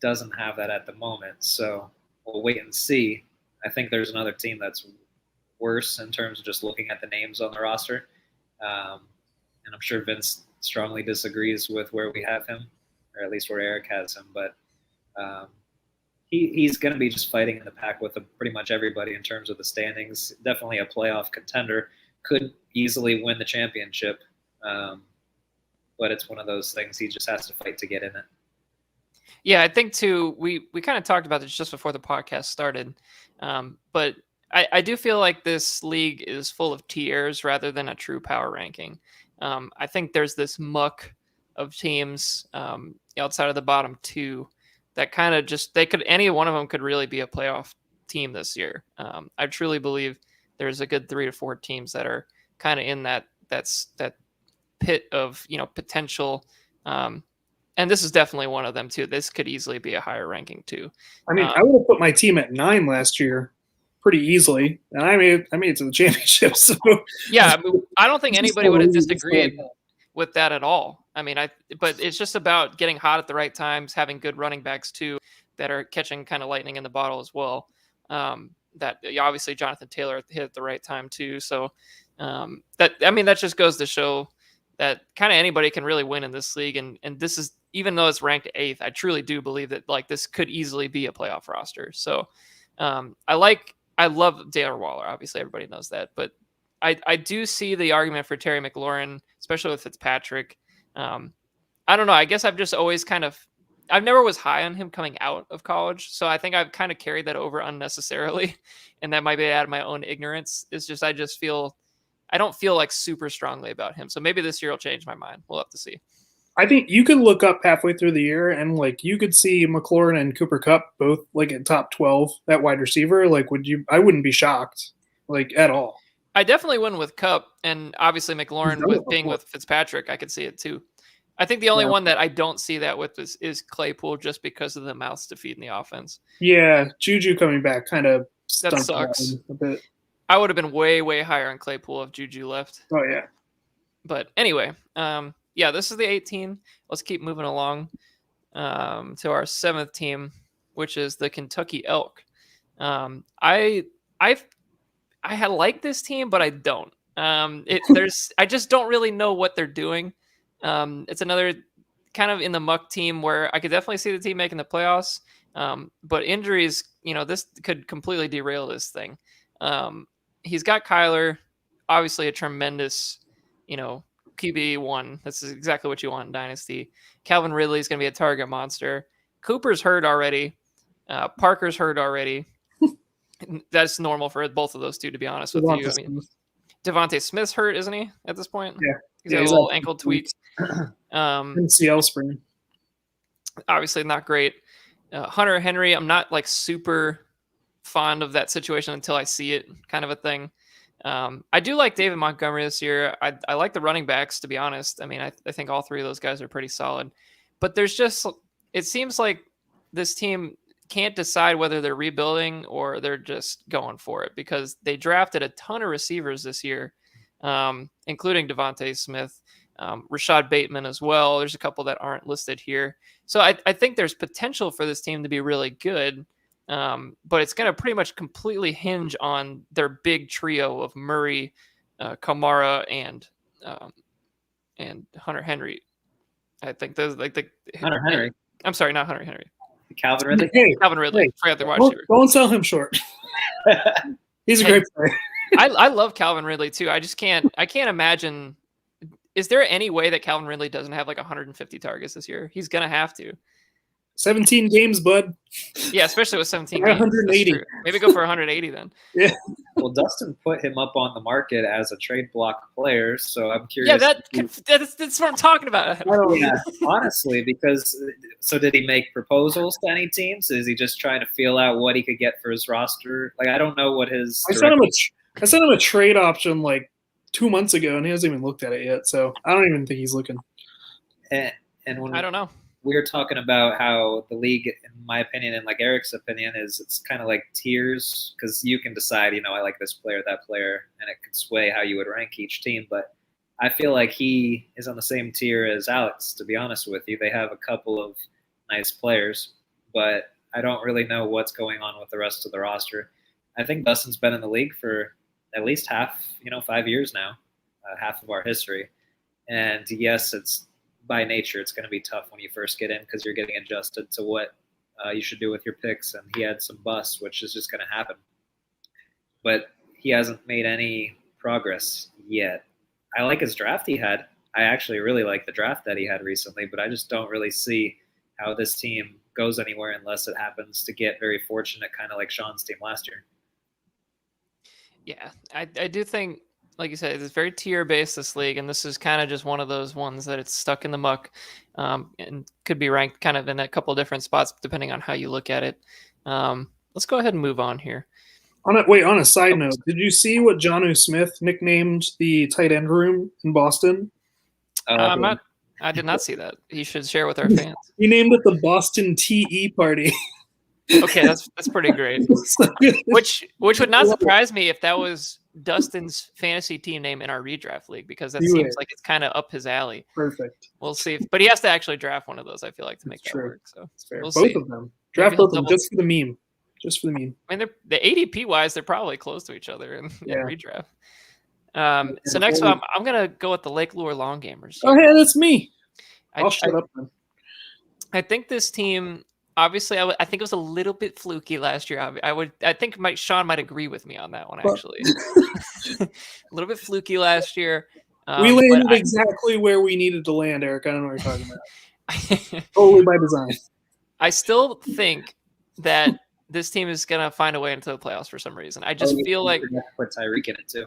doesn't have that at the moment. So we'll wait and see. I think there's another team that's worse in terms of just looking at the names on the roster. And I'm sure Vince strongly disagrees with where we have him, or at least where Eric has him. But he's going to be just fighting in the pack with pretty much everybody in terms of the standings. Definitely a playoff contender. Could easily win the championship. But it's one of those things he just has to fight to get in it. Yeah, I think too, we kind of talked about this just before the podcast started. But I do feel like this league is full of tiers rather than a true power ranking. I think there's this muck of teams outside of the bottom two that kind of just, any one of them could really be a playoff team this year. I truly believe there's a good 3 to 4 teams that are kind of in that pit of, potential. And this is definitely one of them too. This could easily be a higher ranking too. I mean, I would have put my team at 9 last year pretty easily, and I made it to the championship. So yeah, I don't think anybody would have disagreed with that at all. I mean, but it's just about getting hot at the right times, having good running backs too that are catching kind of lightning in the bottle as well. That obviously Jonathan Taylor hit at the right time too. So that just goes to show that kind of anybody can really win in this league. And this is, even though it's ranked 8th, I truly do believe that like this could easily be a playoff roster. So I love Darren Waller. Obviously everybody knows that, but I do see the argument for Terry McLaurin, especially with Fitzpatrick. I don't know. I guess I've just always I've never was high on him coming out of college. So I think I've kind of carried that over unnecessarily. And that might be out of my own ignorance. It's just, I don't feel like super strongly about him. So maybe this year will change my mind. We'll have to see. I think you could look up halfway through the year and like you could see McLaurin and Cooper Kupp both like at top 12 at wide receiver. Like, I wouldn't be shocked like at all. I definitely wouldn't with Kupp, and obviously McLaurin with Fitzpatrick, I could see it too. I think the only one that I don't see that with is Claypool, just because of the mouths to feed in the offense. Yeah, Juju coming back kind of that sucks a bit. I would have been way, way higher on Claypool if Juju left. Oh yeah. But anyway, yeah, this is the 18. Let's keep moving along to our 7th team, which is the Kentucky Elk. I like this team, but I don't. I just don't really know what they're doing. It's another kind of in the muck team where I could definitely see the team making the playoffs. But injuries, this could completely derail this thing. He's got Kyler, obviously a tremendous, QB1. That's exactly what you want in Dynasty. Calvin Ridley is going to be a target monster. Cooper's hurt already. Parker's hurt already. That's normal for both of those two, to be honest with you. I mean, Devontae Smith's hurt, isn't he, at this point? He's got a little ankle tweak. MCL sprain. Obviously not great. Hunter Henry, I'm not like super fond of that situation until I see it, kind of a thing. I do like David Montgomery this year. I like the running backs, to be honest. I mean, I think all three of those guys are pretty solid. But it seems like this team can't decide whether they're rebuilding or they're just going for it, because they drafted a ton of receivers this year, including Devontae Smith, Rashad Bateman as well. There's a couple that aren't listed here. So I think there's potential for this team to be really good. But it's going to pretty much completely hinge on their big trio of Murray, Kamara, and Hunter Henry. I think those like the Hunter Henry. I'm sorry, not Hunter Henry. Calvin Ridley. Hey, Calvin Ridley. hey, Forgot the wide receiver. Don't sell him short. He's a great player. I love Calvin Ridley too. I can't imagine. Is there any way that Calvin Ridley doesn't have like 150 targets this year? He's gonna have to. 17 games, bud. Yeah, especially with 17 games. 180. Maybe go for 180 then. Yeah. Well, Dustin put him up on the market as a trade block player, so I'm curious. Yeah, that's what I'm talking about. Yeah, honestly, because so did he make proposals to any teams? Is he just trying to feel out what he could get for his roster? Like, I don't know what his. I sent him a trade option like 2 months ago, and he hasn't even looked at it yet. So I don't even think he's looking. And when I don't know. We were talking about how the league, in my opinion, and like Eric's opinion, is it's kind of like tiers, because you can decide, I like this player, that player, and it could sway how you would rank each team. But I feel like he is on the same tier as Alex, to be honest with you. They have a couple of nice players, but I don't really know what's going on with the rest of the roster. I think Dustin's been in the league for at least half, 5 years now, half of our history. And yes, it's by nature, it's going to be tough when you first get in, because you're getting adjusted to what you should do with your picks. And he had some busts, which is just going to happen. But he hasn't made any progress yet. I like his draft he had. I actually really like the draft that he had recently, but I just don't really see how this team goes anywhere unless it happens to get very fortunate, kind of like Sean's team last year. Yeah, I do think, like you said, it's very tier-based, this league, and this is kind of just one of those ones that it's stuck in the muck, and could be ranked kind of in a couple of different spots depending on how you look at it. Let's go ahead and move on here. On a side note, did you see what Jonnu Smith nicknamed the tight end room in Boston? I did not see that. You should share with our fans. He named it the Boston TE Party. Okay, that's pretty great. Which would not surprise me if that was Dustin's fantasy team name in our redraft league, because that seems like it's kind of up his alley. Perfect. We'll see. But he has to actually draft one of those, I feel like, to make that work. So we'll both of them. Draft both of them just for the meme. Just for the meme. I mean, the ADP wise, they're probably close to each other in redraft. So next one, I'm gonna go with the Lake Lure Long Gamers. Oh, hey, that's me. I'll shut up then. I think this team. Obviously, I think it was a little bit fluky last year. I think Sean might agree with me on that one, actually. A little bit fluky last year. We landed exactly where we needed to land, Eric. I don't know what you're talking about. Totally by design. I still think that this team is going to find a way into the playoffs for some reason. I just feel like... Put Tyreek in it, too.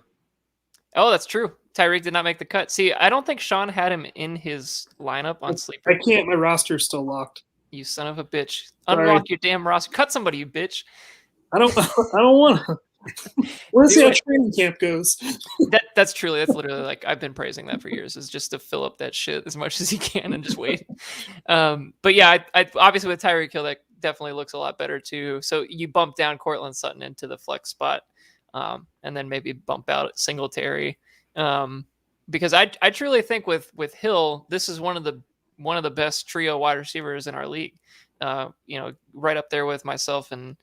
Oh, that's true. Tyreek did not make the cut. See, I don't think Sean had him in his lineup on Sleeper. I can't. My roster's still locked. You son of a bitch. Unlock your damn roster. Cut somebody, you bitch. I don't want to. Let's see how training camp goes. That's literally like, I've been praising that for years, is just to fill up that shit as much as you can and just wait. But yeah, I obviously with Tyreek Hill, that definitely looks a lot better too. So you bump down Cortland Sutton into the flex spot, and then maybe bump out Singletary. Because I truly think with Hill, this is one of the best trio wide receivers in our league. Right up there with myself and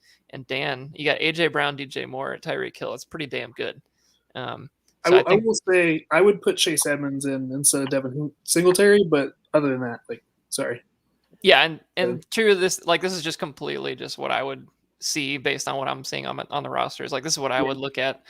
Dan. You got AJ Brown, DJ Moore, Tyreek Hill. It's pretty damn good. I will say I would put Chase Edmonds in instead of Devin Singletary, but other than that, sorry. Yeah, and true, this is just completely just what I would see based on what I'm seeing on the rosters. Like, this is what I would look at.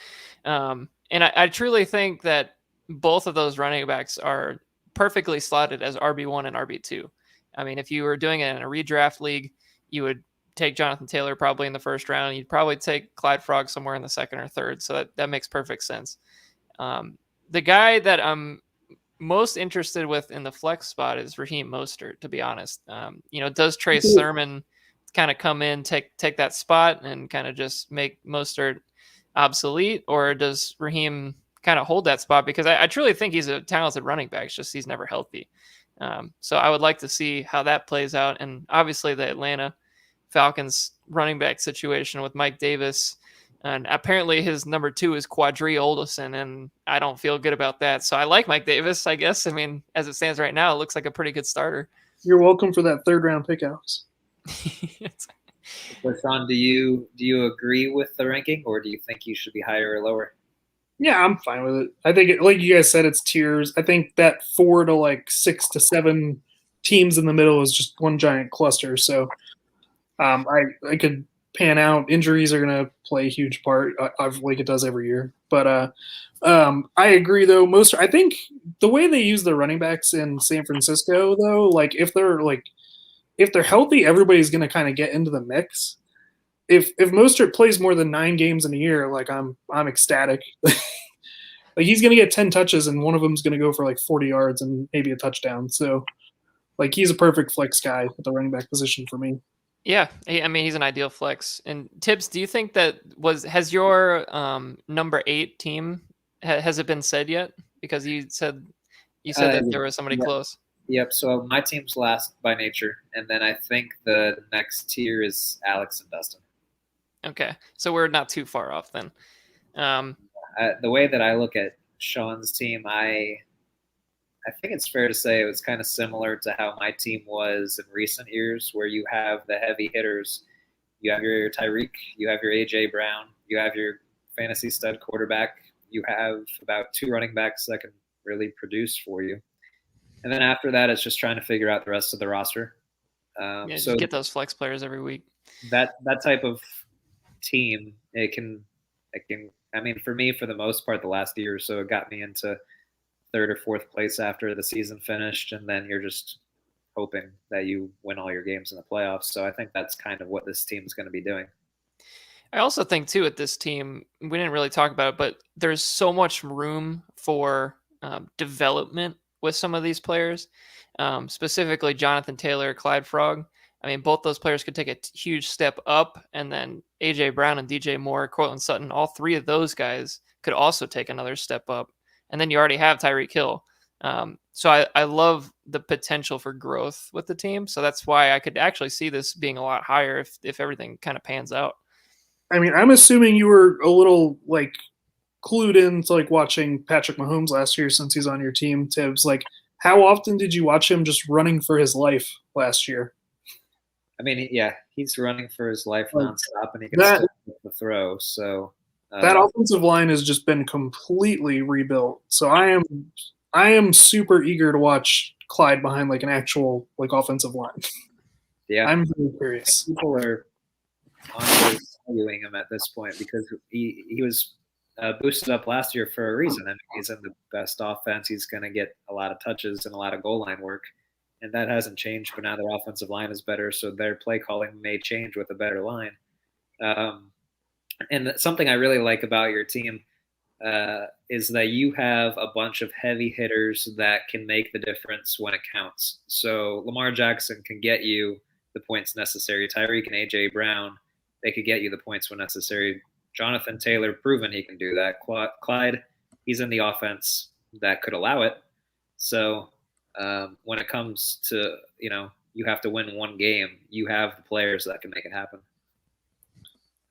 And I truly think that both of those running backs are perfectly slotted as RB1 and RB2. I mean, if you were doing it in a redraft league, you would take Jonathan Taylor probably in the first round. You'd probably take Clyde Frog somewhere in the second or third. So that makes perfect sense. The guy that I'm most interested with in the flex spot is Raheem Mostert, to be honest. Does Trey Sermon kind of come in, take that spot and kind of just make Mostert obsolete, or does Raheem kind of hold that spot? Because I truly think he's a talented running back. It's just he's never healthy. So I would like to see how that plays out. And obviously the Atlanta Falcons running back situation with Mike Davis. And apparently his number 2 is Quadri Oldison, and I don't feel good about that. So I like Mike Davis, I guess. I mean, as it stands right now, it looks like a pretty good starter. You're welcome for that 3rd round pick, Alex. So Sean, do you agree with the ranking, or do you think you should be higher or lower? Yeah, I'm fine with it. I think, like you guys said, it's tiers. I think that 4 to like 6 to 7 teams in the middle is just one giant cluster. So I could pan out. Injuries are going to play a huge part, like it does every year. But I agree, though. I think the way they use the running backs in San Francisco, though, like if they're healthy, everybody's going to kind of get into the mix. If Mostert plays more than 9 games in a year, like I'm ecstatic. Like he's going to get 10 touches and one of them's going to go for like 40 yards and maybe a touchdown. So like he's a perfect flex guy at the running back position for me. Yeah, I mean he's an ideal flex. And Tibbs, do you think that has your number 8 team has it been said yet? Because you said that there was somebody close. Yep. So my team's last by nature, and then I think the next tier is Alex and Dustin. Okay, so we're not too far off then. The way that I look at Sean's team, I think it's fair to say it was kind of similar to how my team was in recent years, where you have the heavy hitters. You have your Tyreek, you have your A.J. Brown, you have your fantasy stud quarterback, you have about 2 running backs that can really produce for you. And then after that, it's just trying to figure out the rest of the roster. So get those flex players every week. That type of team, it can. I mean, for me, for the most part, the last year or so, it got me into 3rd or 4th place after the season finished, and then you're just hoping that you win all your games in the playoffs. So I think that's kind of what this team is going to be doing. I also think too at this team, we didn't really talk about it, but there's so much room for development with some of these players, specifically Jonathan Taylor, Clyde Frog. I mean, both those players could take a huge step up, and then A.J. Brown and DJ Moore, Cortland Sutton, all 3 of those guys could also take another step up. And then you already have Tyreek Hill. So I love the potential for growth with the team. So that's why I could actually see this being a lot higher if everything kind of pans out. I mean, I'm assuming you were a little like clued in to like watching Patrick Mahomes last year since he's on your team, Tibbs. Like, how often did you watch him just running for his life last year? I mean, yeah, he's running for his life nonstop, and he can still make the throw. So that offensive line has just been completely rebuilt. So I am super eager to watch Clyde behind like an actual like offensive line. Yeah, I'm very curious. People are honestly valuing him at this point because he was boosted up last year for a reason. I mean, he's in the best offense. He's going to get a lot of touches and a lot of goal line work. And that hasn't changed, but now their offensive line is better, so their play calling may change with a better line. And something I really like about your team is that you have a bunch of heavy hitters that can make the difference when it counts. So Lamar Jackson can get you the points necessary. Tyreek and A.J. Brown, they could get you the points when necessary. Jonathan Taylor, proven he can do that. Clyde, he's in the offense that could allow it. So when it comes to, you have to win one game, you have the players that can make it happen.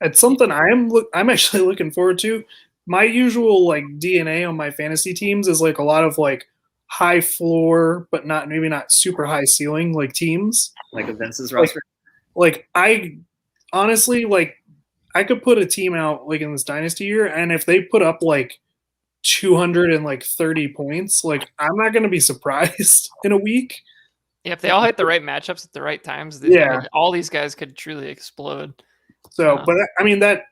It's something I'm actually looking forward to. My usual like DNA on my fantasy teams is like a lot of like high floor, but maybe not super high ceiling like teams. Like Vince's roster. Like I honestly like I could put a team out like in this dynasty year, and if they put up like 230 points, like I'm not going to be surprised in a week. Yeah, if they all hit the right matchups at the right times, I mean, all these guys could truly explode. So, but I mean that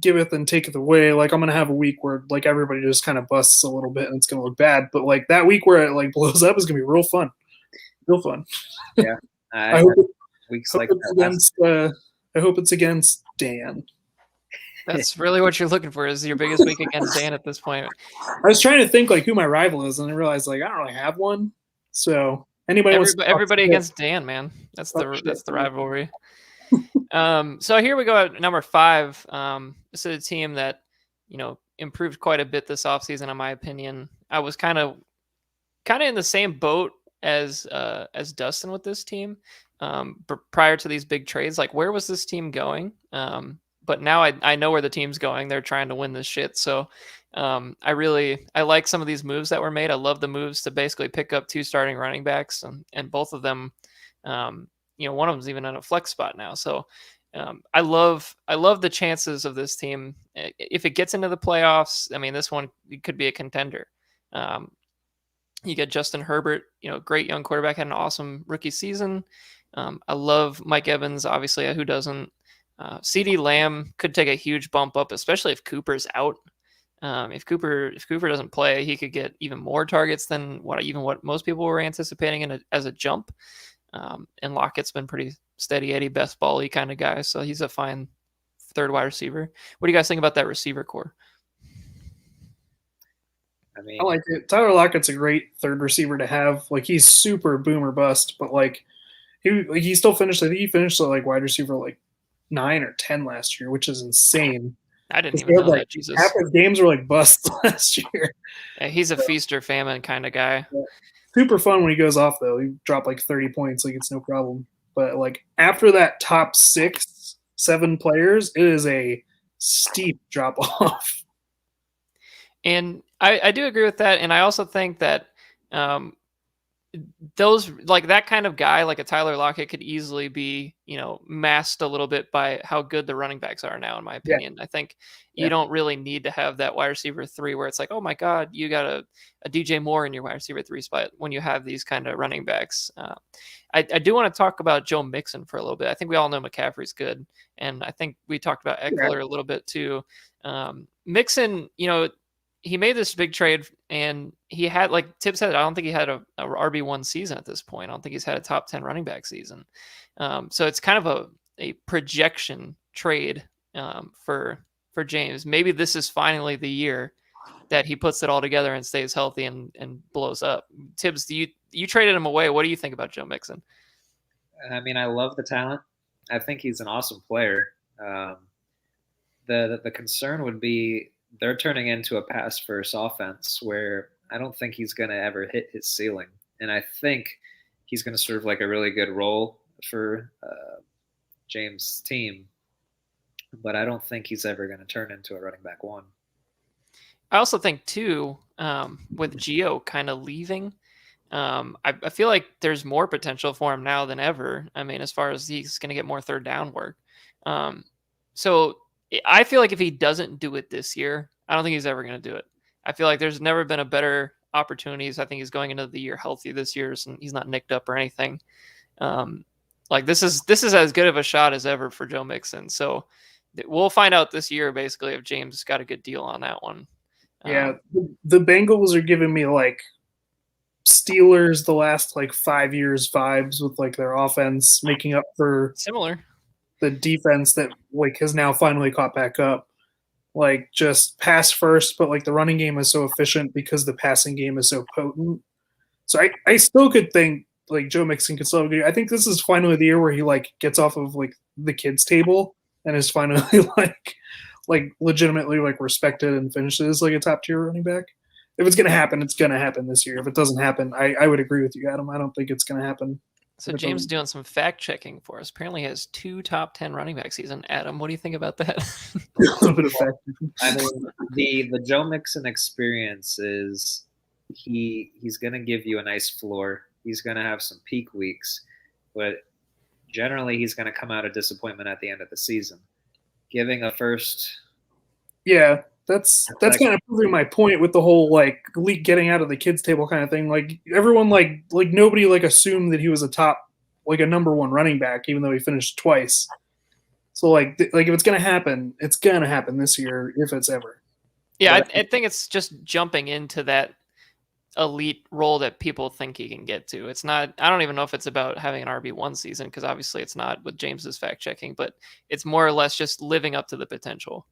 giveth and taketh away. Like I'm going to have a week where like everybody just kind of busts a little bit, and it's going to look bad. But like that week where it like blows up is going to be real fun. Yeah, I hope it's against Dan. That's really what you're looking for, is your biggest week against Dan at this point. I was trying to think like who my rival is, and I realized like I don't really have one. So anybody wants to Everybody against Dan, man. That's the rivalry. So here we go at number 5. This is a team that, improved quite a bit this offseason, in my opinion. I was kind of in the same boat as Dustin with this team. Prior to these big trades, like, where was this team going? But now I know where the team's going. They're trying to win this shit. So I like some of these moves that were made. I love the moves to basically pick up 2 starting running backs, and both of them, one of them's even in a flex spot now. So I love the chances of this team. If it gets into the playoffs, I mean, this one could be a contender. You get Justin Herbert, great young quarterback, had an awesome rookie season. I love Mike Evans, obviously, who doesn't? CeeDee Lamb could take a huge bump up, especially if Cooper's out. If Cooper doesn't play, he could get even more targets than what most people were anticipating as a jump. And Lockett's been pretty steady Eddie best ball-y kind of guy, so he's a fine third wide receiver. What do you guys think about that receiver core? I like it. Tyler Lockett's a great third receiver to have. Like, he's super boom or bust, but like he still finished. I think he finished like wide receiver like 9 or 10 last year, which is insane. I didn't even know that. Jesus, half his games were like busts last year. Yeah, he's a feast or famine kind of guy. Yeah. Super fun when he goes off though. He dropped like 30 points, like it's no problem. But like after that top 6, 7 players, it is a steep drop off. And I do agree with that, and I also think that those, like, that kind of guy, like a Tyler Lockett, could easily be, masked a little bit by how good the running backs are now, in my opinion. Yeah. I think you don't really need to have that wide receiver 3 where it's like, oh my God, you got a DJ Moore in your wide receiver 3 spot when you have these kind of running backs. I do want to talk about Joe Mixon for a little bit. I think we all know McCaffrey's good, and I think we talked about Eckler a little bit too. Mixon, he made this big trade, and he had, like Tip said, I don't think he had a RB1 season at this point. I don't think he's had a top 10 running back season. So it's kind of a projection trade for James. Maybe this is finally the year that he puts it all together and stays healthy and blows up. Tibbs, you traded him away. What do you think about Joe Mixon? I mean, I love the talent. I think he's an awesome player. The concern would be they're turning into a pass-first offense where I don't think he's going to ever hit his ceiling. And I think he's going to serve like a really good role for James' team. But I don't think he's ever going to turn into a running back 1. I also think, too, with Gio kind of leaving, I feel like there's more potential for him now than ever. I mean, as far as he's going to get more third down work. So I feel like if he doesn't do it this year, I don't think he's ever going to do it. I feel like there's never been a better opportunities. I think he's going into the year healthy this year, so he's not nicked up or anything. Like this is as good of a shot as ever for Joe Mixon. So we'll find out this year, basically, if James got a good deal on that one. Yeah, the Bengals are giving me like Steelers the last like 5 years vibes with like their offense making up for similar the defense that like has now finally caught back up. Like just pass first, but like the running game is so efficient because the passing game is so potent. So I still could think like Joe Mixon could still have. I think this is finally the year where he like gets off of like the kids table and is finally like legitimately like respected and finishes like a top tier running back. If it's gonna happen, it's gonna happen this year. If it doesn't happen, I would agree with you, Adam. I don't think it's gonna happen. So James is doing some fact checking for us. Apparently, he has 2 top 10 running back season. Adam, what do you think about that? A little bit of fact checking. I mean, the Joe Mixon experience is he's going to give you a nice floor. He's going to have some peak weeks, but generally he's going to come out of disappointment at the end of the season. Giving a first, yeah. That's kind of proving my point with the whole like getting out of the kids table kind of thing. Like everyone like nobody like assumed that he was a number 1 running back, even though he finished twice. So like if it's gonna happen, it's gonna happen this year if it's ever. Yeah, I think it's just jumping into that elite role that people think he can get to. It's not. I don't even know if it's about having an RB1 season, because obviously it's not with James's fact checking, but it's more or less just living up to the potential.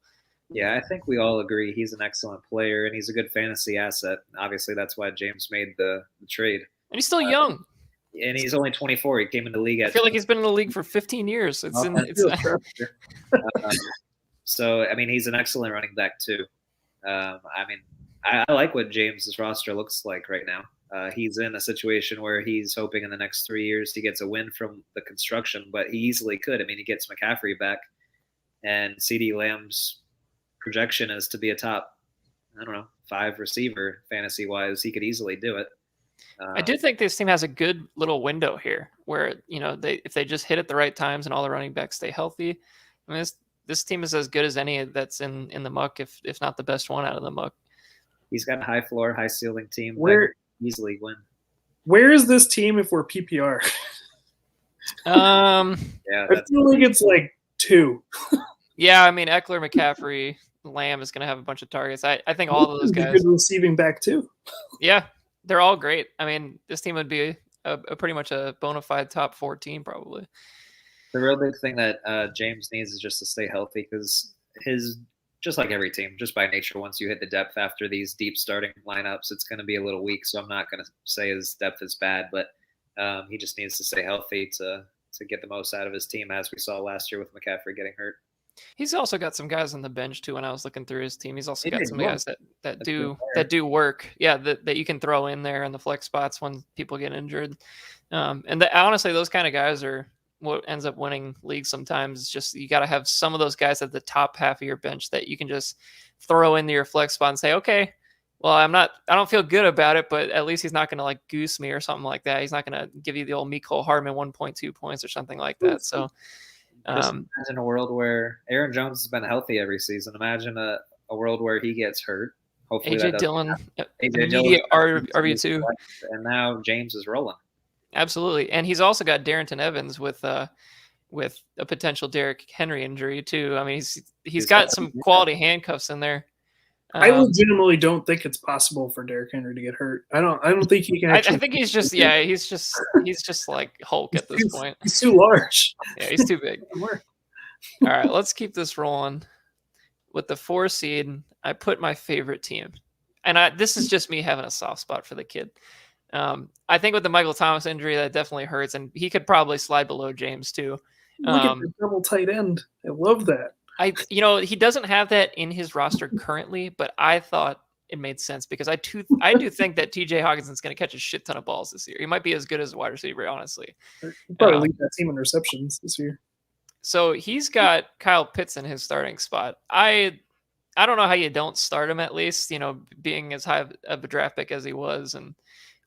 Yeah, I think we all agree he's an excellent player and he's a good fantasy asset. Obviously, that's why James made the trade. And he's still young. And he's only 24. He came in the league I at feel like he's been in the league for 15 years. It's in. It's. So I mean, he's an excellent running back too. I mean, I like what James's roster looks like right now. He's in a situation where he's hoping in the next 3 years he gets a win from the construction, but he easily could. I mean, he gets McCaffrey back, and CeeDee Lamb's projection is to be a top, I don't know, 5 receiver fantasy wise. He could easily do it. I do think this team has a good little window here where, if they just hit at the right times and all the running backs stay healthy. I mean, this team is as good as any that's in the muck, if not the best one out of the muck. He's got a high floor, high ceiling team. Where easily win. Where is this team if we're PPR? Yeah, I feel like it's like 2. Yeah, I mean Eckler, McCaffrey, Lamb is going to have a bunch of targets. I think all of those guys. Good receiving back too. Yeah, they're all great. I mean, this team would be a pretty much a bona fide top 4 team probably. The real big thing that James needs is just to stay healthy because just like every team, just by nature, once you hit the depth after these deep starting lineups, it's going to be a little weak. So I'm not going to say his depth is bad, but he just needs to stay healthy to get the most out of his team, as we saw last year with McCaffrey getting hurt. He's also got some guys on the bench too. When I was looking through his team, he's also got some guys that do work. Yeah, that you can throw in there in the flex spots when people get injured. And honestly, those kind of guys are what ends up winning leagues sometimes. It's just you got to have some of those guys at the top half of your bench that you can just throw into your flex spot and say, okay, well, I don't feel good about it, but at least he's not going to like goose me or something like that. He's not going to give you the old Mecole Hardman 1.2 points or something like that. So just imagine a world where Aaron Jones has been healthy every season. Imagine a world where he gets hurt. Hopefully AJ Dillon, immediate RB2. And now James is rolling. Absolutely. And he's also got Darrington Evans with a potential Derrick Henry injury too. I mean, he's got some quality handcuffs in there. I legitimately don't think it's possible for Derrick Henry to get hurt. I don't think he can. I think he's just like Hulk at this point. He's too large. Yeah, he's too big. All right, let's keep this rolling. With the 4 seed, I put my favorite team, and this is just me having a soft spot for the kid. I think with the Michael Thomas injury, that definitely hurts, and he could probably slide below James too. Look at the double tight end. I love that. He doesn't have that in his roster currently, but I thought it made sense because I do think that TJ Hawkinson's going to catch a shit ton of balls this year. He might be as good as a wide receiver, honestly. He'll probably lead that team in receptions this year. So he's got Kyle Pitts in his starting spot. I don't know how you don't start him at least, being as high of a draft pick as he was and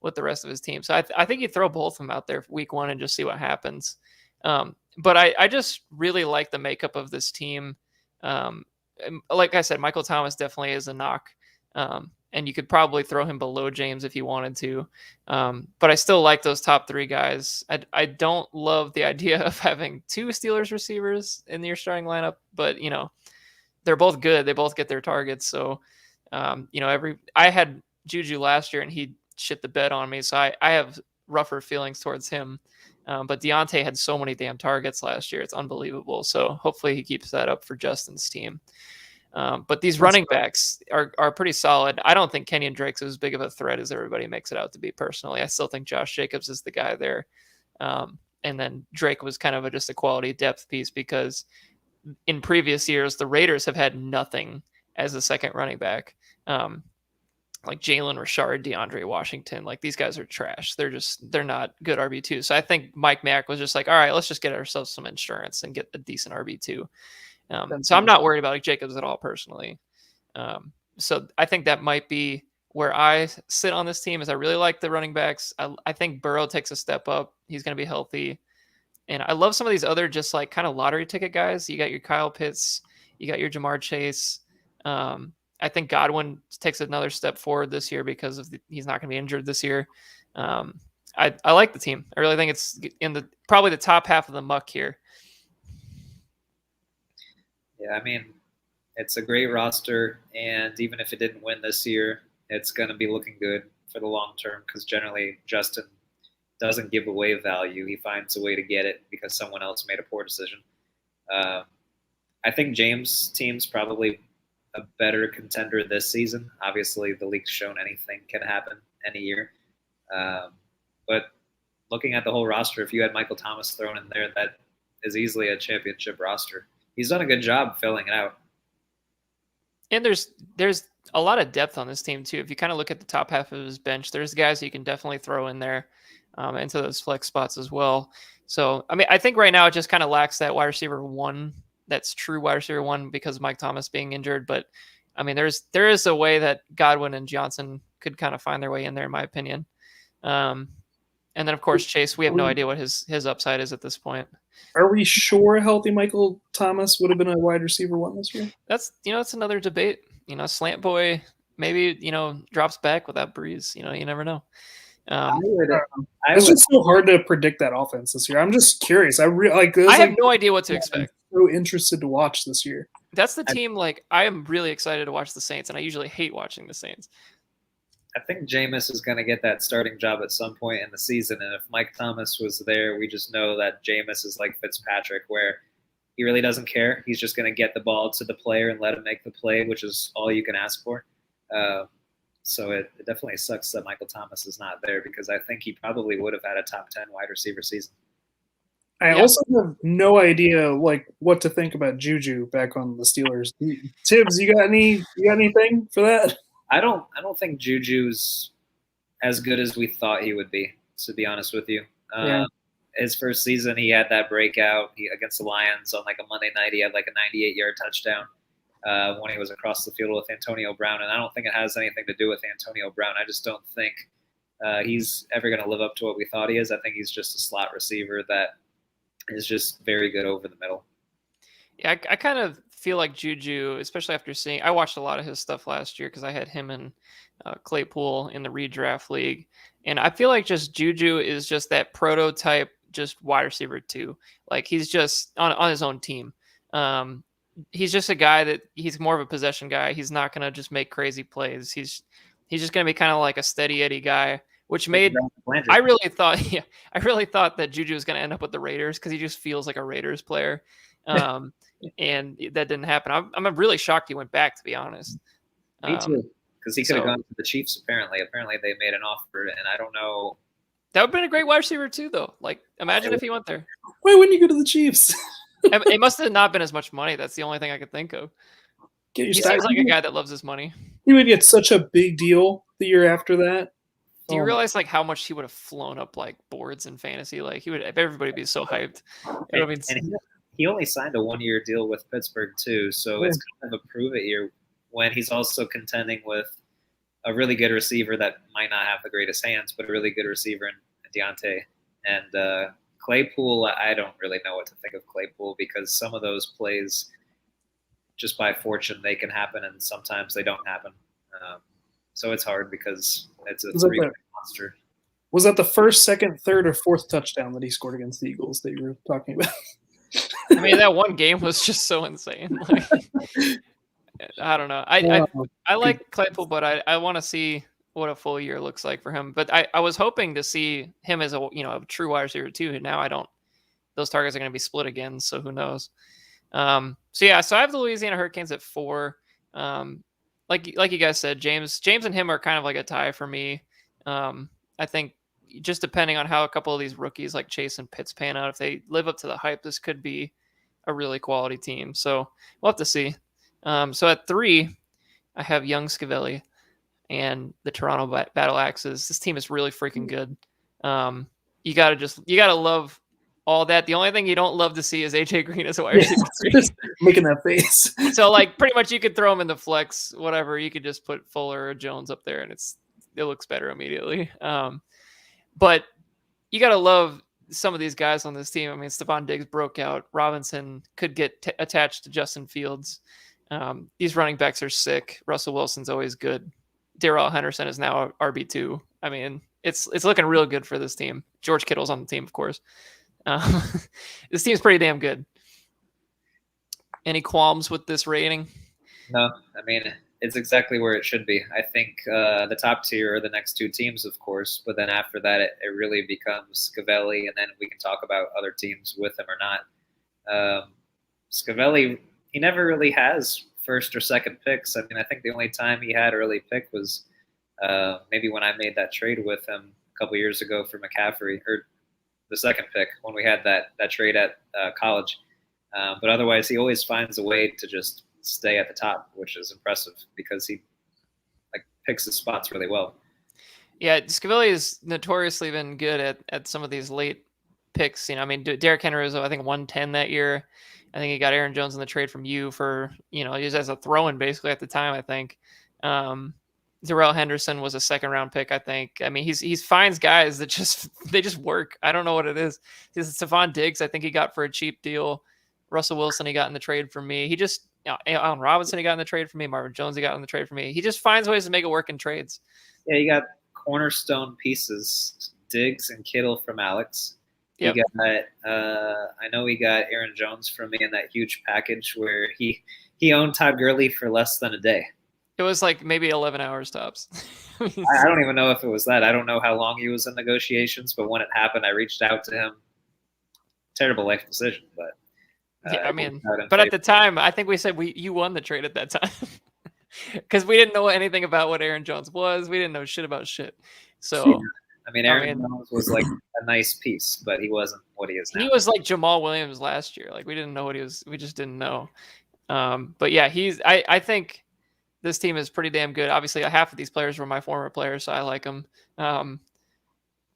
with the rest of his team. So I think you throw both of them out there week 1 and just see what happens. But I just really like the makeup of this team. Like I said, Michael Thomas definitely is a knock. And you could probably throw him below James if you wanted to. But I still like those top 3 guys. I don't love the idea of having 2 Steelers receivers in your starting lineup, but they're both good. They both get their targets. So, I had Juju last year and he shit the bed on me. So I have rougher feelings towards him. But Deontay had so many damn targets last year. It's unbelievable. So hopefully he keeps that up for Justin's team. But these running backs are pretty solid. I don't think Kenyon Drake's as big of a threat as everybody makes it out to be personally. I still think Josh Jacobs is the guy there. And then Drake was kind of just a quality depth piece because in previous years, the Raiders have had nothing as a second running back. Like Jalen Richard, DeAndre Washington, like these guys are trash. They're not good RB2. So I think Mike Mack was just like, all right, let's just get ourselves some insurance and get a decent RB2. So I'm not worried about Jacobs at all personally. So I think that might be where I sit on this team is I really like the running backs. I think Burrow takes a step up. He's going to be healthy. And I love some of these other just like kind of lottery ticket guys. You got your Kyle Pitts, you got your Jamar Chase. I think Godwin takes another step forward this year because he's not going to be injured this year. I like the team. I really think it's in probably the top half of the muck here. Yeah, I mean, it's a great roster, and even if it didn't win this year, it's going to be looking good for the long term because generally Justin doesn't give away value. He finds a way to get it because someone else made a poor decision. I think James' team's probably a better contender this season. Obviously, the league's shown anything can happen any year. But looking at the whole roster, if you had Michael Thomas thrown in there, that is easily a championship roster. He's done a good job filling it out. And there's a lot of depth on this team too. If you kind of look at the top half of his bench, there's guys you can definitely throw in there into those flex spots as well. So, I mean, I think right now it just kind of lacks that wide receiver one. That's true wide receiver one because of Mike Thomas being injured. But I mean, there is a way that Godwin and Johnson could kind of find their way in there, in my opinion. And then of course Chase, we have no idea what his upside is at this point. Are we sure a healthy Michael Thomas would have been a wide receiver one this year? That's another debate. Slant boy maybe drops back without Breeze. You never know. It's just so hard to predict that offense this year. I'm just curious. I have no idea what to expect. I'm so interested to watch this year. That's the team. I am really excited to watch the Saints, and I usually hate watching the Saints. I think Jameis is going to get that starting job at some point in the season. And if Mike Thomas was there, we just know that Jameis is like Fitzpatrick, where he really doesn't care. He's just going to get the ball to the player and let him make the play, which is all you can ask for. So it definitely sucks that Michael Thomas is not there because I think he probably would have had a top 10 wide receiver season. I also have no idea what to think about Juju back on the Steelers. Tibbs, you got anything for that? I don't think Juju's as good as we thought he would be, to be honest with you. His first season, he had that breakout against the Lions on a Monday night. He had a 98-yard touchdown when he was across the field with Antonio Brown. And I don't think it has anything to do with Antonio Brown. I just don't think he's ever going to live up to what we thought he is. I think he's just a slot receiver that is just very good over the middle. Yeah, I kind of feel like Juju, especially after I watched a lot of his stuff last year because I had him and Claypool in the redraft league. And I feel like just Juju is just that prototype, just wide receiver too. He's just on his own team. He's just a guy that he's more of a possession guy. He's not going to just make crazy plays. He's just going to be kind of like a steady Eddie guy, which made I really thought that Juju was going to end up with the Raiders because he just feels like a Raiders player. And that didn't happen. I'm really shocked he went back, to be honest. Me too, because he could have gone to the Chiefs. Apparently they made an offer, and I don't know. That would have been a great wide receiver too, though. Imagine if he went there. Why wouldn't you go to the Chiefs? It must have not been as much money. That's the only thing I could think of. He seems like a guy that loves his money. He would get such a big deal the year after that. Do you realize how much he would have flown up boards in fantasy? Everybody would be so hyped. He only signed a 1-year deal with Pittsburgh too, so it's kind of a prove it year when he's also contending with a really good receiver that might not have the greatest hands, but a really good receiver in Deontay. And Claypool, I don't really know what to think of Claypool because some of those plays, just by fortune, they can happen, and sometimes they don't happen. So it's hard because it's a three-way monster. Was that the first, second, third, or fourth touchdown that he scored against the Eagles that you were talking about? I mean, that one game was just so insane. I don't know. I like Claypool, but I want to see what a full year looks like for him. But I was hoping to see him as a true wide receiver too. And now I don't. Those targets are going to be split again, so who knows? So I have the Louisiana Hurricanes at 4. Like you guys said, James and him are kind of like a tie for me. I think just depending on how a couple of these rookies like Chase and Pitts pan out, if they live up to the hype, this could be a really quality team. So we'll have to see. So at 3, I have young Scavelli and the Toronto Battle Axes. This team is really freaking good. You gotta love all that. The only thing you don't love to see is AJ Green as a wide receiver. Just making that face. So pretty much you could throw him in the flex, whatever. You could just put Fuller or Jones up there and it looks better immediately. But you got to love some of these guys on this team. I mean, Stephon Diggs broke out. Robinson could get attached to Justin Fields. These running backs are sick. Russell Wilson's always good. Darrell Henderson is now RB2. I mean, it's looking real good for this team. George Kittle's on the team, of course. This team's pretty damn good. Any qualms with this rating? No, I mean, it's exactly where it should be. I think the top tier are the next 2 teams, of course, but then after that, it really becomes Scavelli, and then we can talk about other teams with him or not. Scavelli, he never really has first or second picks. I mean, I think the only time he had early pick was maybe when I made that trade with him a couple years ago for McCaffrey, or the second pick when we had that trade at college. But otherwise, he always finds a way to just stay at the top, which is impressive because he like picks his spots really well. Yeah, Scavelli has notoriously been good at some of these late picks. You know, I mean, Derrick Henry was, I think, 110 that year. I think he got Aaron Jones in the trade from you for, you know, just as a throw-in basically at the time, I think. Darrell Henderson was a second-round pick, I think. I mean, he finds guys that they just work. I don't know what it is. Stephon Diggs, I think he got for a cheap deal. Russell Wilson, he got in the trade for me. He just, you know, Allen Robinson, he got in the trade for me. Marvin Jones, he got in the trade for me. He just finds ways to make it work in trades. Yeah, you got cornerstone pieces, Diggs and Kittle from Alex. Yep. He got, I know he got Aaron Jones from me in that huge package where he owned Todd Gurley for less than a day. It was like maybe 11 hours tops. I don't even know if it was that. I don't know how long he was in negotiations, but when it happened, I reached out to him. Terrible life decision, but yeah, I mean, but at the time, I think we said you won the trade at that time because we didn't know anything about what Aaron Jones was. We didn't know shit about shit. So, I mean, Aaron Jones was like a nice piece, but he wasn't what he is now. He was like Jamal Williams last year. Like we didn't know what he was. We just didn't know. But yeah, I think this team is pretty damn good. Obviously, half of these players were my former players, so I like them.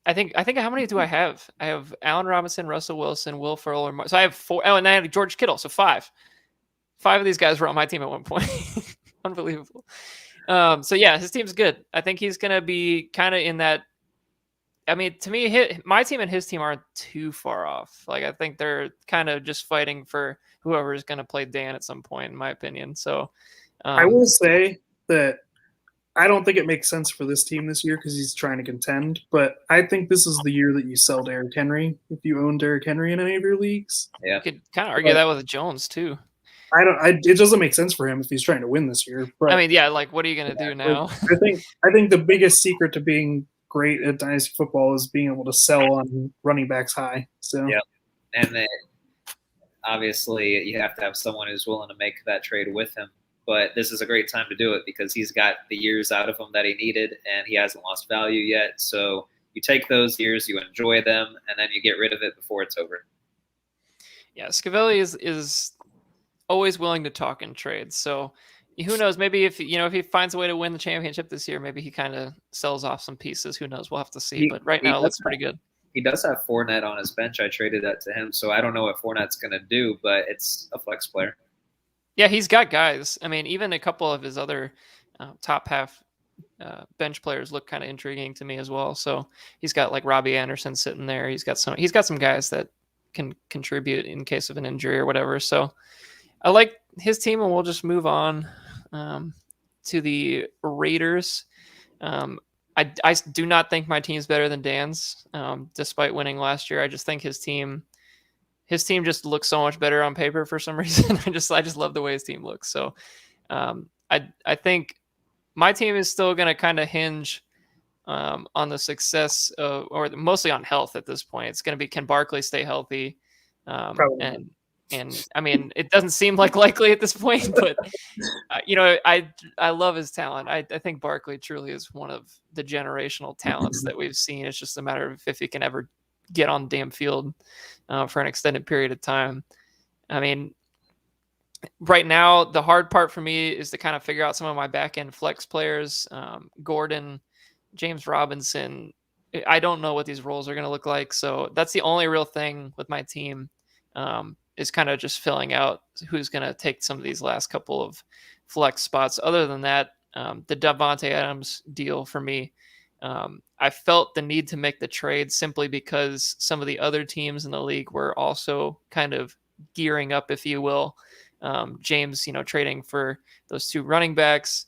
I think how many do I have? I have Allen Robinson, Russell Wilson, Will Ferrell, so I have 4. Oh, and then I have George Kittle, so 5. 5 of these guys were on my team at one point. Unbelievable. So yeah, his team's good. I think he's gonna be kind of in that. I mean, to me, my team and his team aren't too far off. Like I think they're kind of just fighting for whoever is gonna play Dan at some point, in my opinion. So I will say that I don't think it makes sense for this team this year because he's trying to contend. But I think this is the year that you sell Derrick Henry if you own Derrick Henry in any of your leagues. Yeah, you could kind of argue that with Jones too. It doesn't make sense for him if he's trying to win this year. But I mean, yeah, like what are you gonna do now? I think the biggest secret to being great at dynasty football is being able to sell on running backs high. So yeah, and then obviously you have to have someone who's willing to make that trade with him. But this is a great time to do it because he's got the years out of him that he needed, and he hasn't lost value yet. So you take those years, you enjoy them, and then you get rid of it before it's over. Yeah, Scavelli is always willing to talk in trades. So who knows? Maybe if he finds a way to win the championship this year, maybe he kind of sells off some pieces. Who knows? We'll have to see. But right now, it looks pretty good. He does have Fournette on his bench. I traded that to him, so I don't know what Fournette's going to do, but it's a flex player. Yeah, he's got guys. I mean, even a couple of his other top half bench players look kind of intriguing to me as well. So he's got like Robbie Anderson sitting there. He's got some guys that can contribute in case of an injury or whatever. So I like his team, and we'll just move on to the Raiders. I do not think my team's better than Dan's, despite winning last year. I just think his team just looks so much better on paper for some reason. I just love the way his team looks. So I think my team is still going to kind of hinge on the success or mostly on health at this point. It's going to be, can Barkley stay healthy? And I mean, it doesn't seem like likely at this point, but I love his talent. I think Barkley truly is one of the generational talents that we've seen. It's just a matter of if he can ever get on the damn field for an extended period of time. I mean, right now, the hard part for me is to kind of figure out some of my back end flex players. Gordon, James Robinson. I don't know what these roles are going to look like. So that's the only real thing with my team, is kind of just filling out who's going to take some of these last couple of flex spots. Other than that, the Davante Adams deal for me, I felt the need to make the trade simply because some of the other teams in the league were also kind of gearing up, if you will. James, trading for those 2 running backs,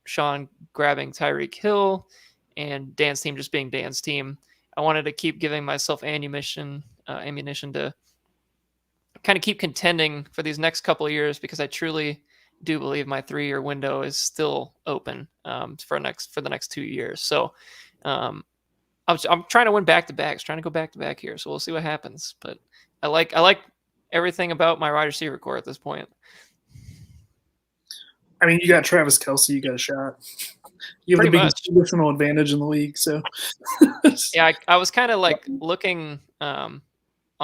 Sean grabbing Tyreek Hill, and Dan's team just being Dan's team. I wanted to keep giving myself ammunition to kind of keep contending for these next couple of years, because I truly do believe my 3-year window is still open for the next 2 years. So I'm trying to win back-to-backs, trying to go back-to-back here. So we'll see what happens. But I like everything about my wide receiver core at this point. I mean, you got Travis Kelce, you got a shot. You have Pretty the biggest much. positional advantage in the league. So Yeah, I was kind of like looking on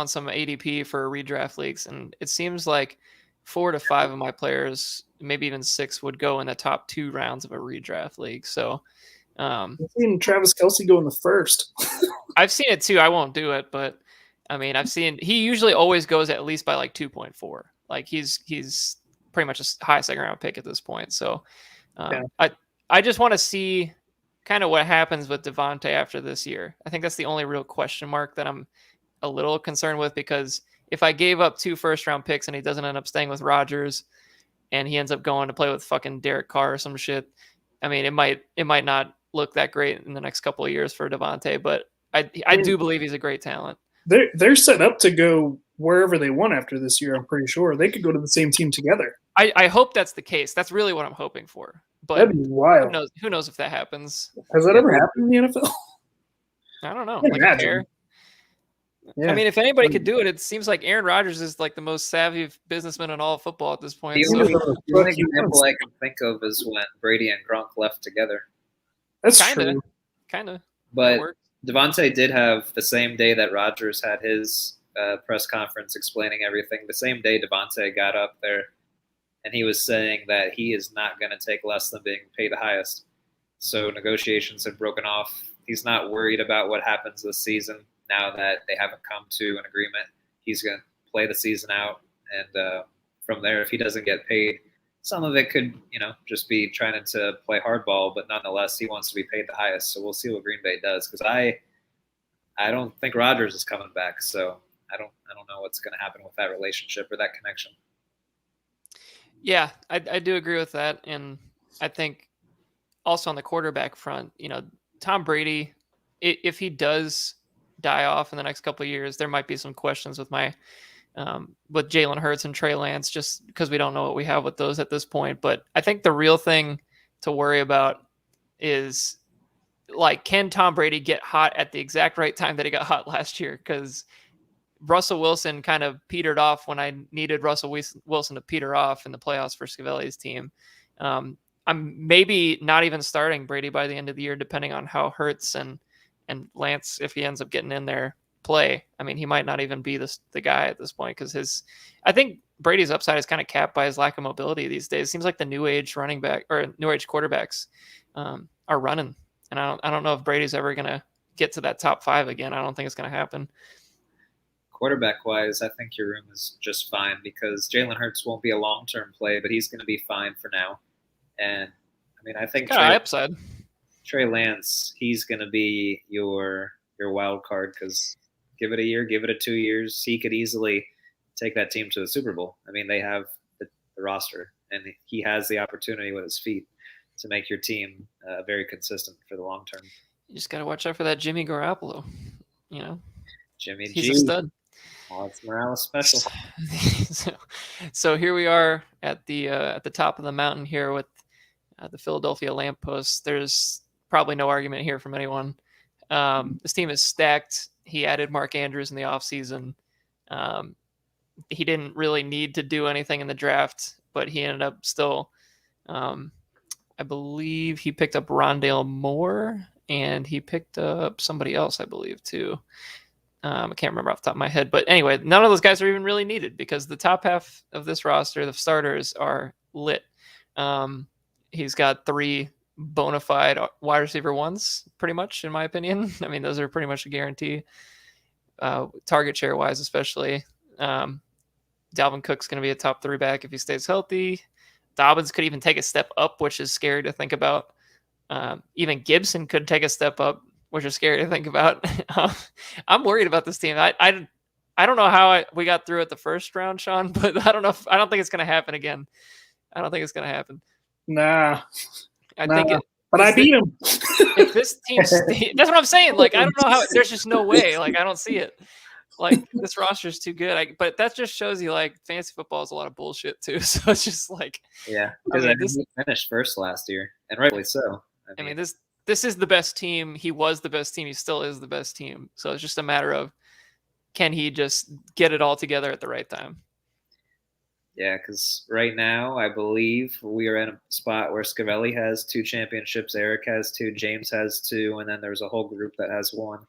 some ADP for redraft leagues, and it seems like 4 to 5 of my players, maybe even 6, would go in the top 2 rounds of a redraft league. So I've seen Travis Kelce go in the first. I've seen it too. I won't do it, but I mean, I've seen he usually always goes at least by like 2.4. Like he's pretty much a high second round pick at this point. So Yeah. I just want to see kind of what happens with Devontae after this year. I think that's the only real question mark that I'm a little concerned with, because if I gave up 2 first round picks and he doesn't end up staying with Rodgers and he ends up going to play with fucking Derek Carr or some shit, I mean, it might not look that great in the next couple of years for Devontae, but I do believe he's a great talent. They're set up to go wherever they want after this year. I'm pretty sure they could go to the same team together. I hope that's the case. That's really what I'm hoping for. But That'd be wild. Who knows if that happens? Has that ever happened in the NFL? I don't know. Can't Like imagine. a pair. Yeah. I mean, if anybody could do it, it seems like Aaron Rodgers is like the most savvy businessman in all of football at this point. The So only example I can think of is when Brady and Gronk left together. That's kind true. of. But Devontae did have the same day that Rodgers had his press conference explaining everything. The same day Devontae got up there, and he was saying that he is not going to take less than being paid the highest. So negotiations have broken off. He's not worried about what happens this season now that they haven't come to an agreement. He's going to play the season out, and from there, if he doesn't get paid, some of it could, just be trying to play hardball, but nonetheless, he wants to be paid the highest. So we'll see what Green Bay does, because I don't think Rodgers is coming back. So I don't know what's going to happen with that relationship or that connection. Yeah, I do agree with that, and I think also on the quarterback front, Tom Brady, if he does die off in the next couple of years, there might be some questions with with Jalen Hurts and Trey Lance, just because we don't know what we have with those at this point. But I think the real thing to worry about is, like, can Tom Brady get hot at the exact right time that he got hot last year? Because Russell Wilson kind of petered off when I needed Russell Wilson to peter off in the playoffs for Scavelli's team. I'm maybe not even starting Brady by the end of the year, depending on how Hurts and Lance, if he ends up getting in there, play. I mean, he might not even be the guy at this point, because I think Brady's upside is kind of capped by his lack of mobility these days. It seems like the new age running back or new age quarterbacks are running, and I don't know if Brady's ever going to get to that top 5 again. I don't think it's going to happen. Quarterback wise, I think your room is just fine, because Jalen Hurts won't be a long-term play, but he's going to be fine for now. And I mean, I think upside. Trey Lance, he's going to be your wild card, because give it a year, give it 2 years, he could easily take that team to the Super Bowl. I mean, they have the roster, and he has the opportunity with his feet to make your team very consistent for the long term. You just got to watch out for that Jimmy Garoppolo. Jimmy he's G. a stud. Alex Morales special. So here we are at the top of the mountain here with the Philadelphia lamppost. There's probably no argument here from anyone. This team is stacked. He added Mark Andrews in the offseason. He didn't really need to do anything in the draft, but he ended up still, I believe he picked up Rondale Moore, and he picked up somebody else, I believe, too. I can't remember off the top of my head. But anyway, none of those guys are even really needed, because the top half of this roster, the starters, are lit. He's got 3 bona fide wide receiver ones, pretty much, in my opinion. I mean, those are pretty much a guarantee, target share wise, especially. Dalvin Cook's going to be a top 3 back if he stays healthy. Dobbins could even take a step up, which is scary to think about. Even Gibson could take a step up, which is scary to think about. I'm worried about this team. I don't know how we got through it the first round, Sean, but I don't think it's going to happen again. I don't think it's going to happen. Nah. But I beat him. If this team that's what I'm saying. Like, I don't know how. There's just no way. Like, I don't see it. Like, this roster is too good. But that just shows you, like, fantasy football is a lot of bullshit too. So it's just like, yeah, because he finished first last year, and rightly so. I mean, this is the best team. He was the best team. He still is the best team. So it's just a matter of, can he just get it all together at the right time? Yeah, because right now I believe we are in a spot where Scavelli has 2 championships, Eric has 2, James has 2, and then there's a whole group that has 1.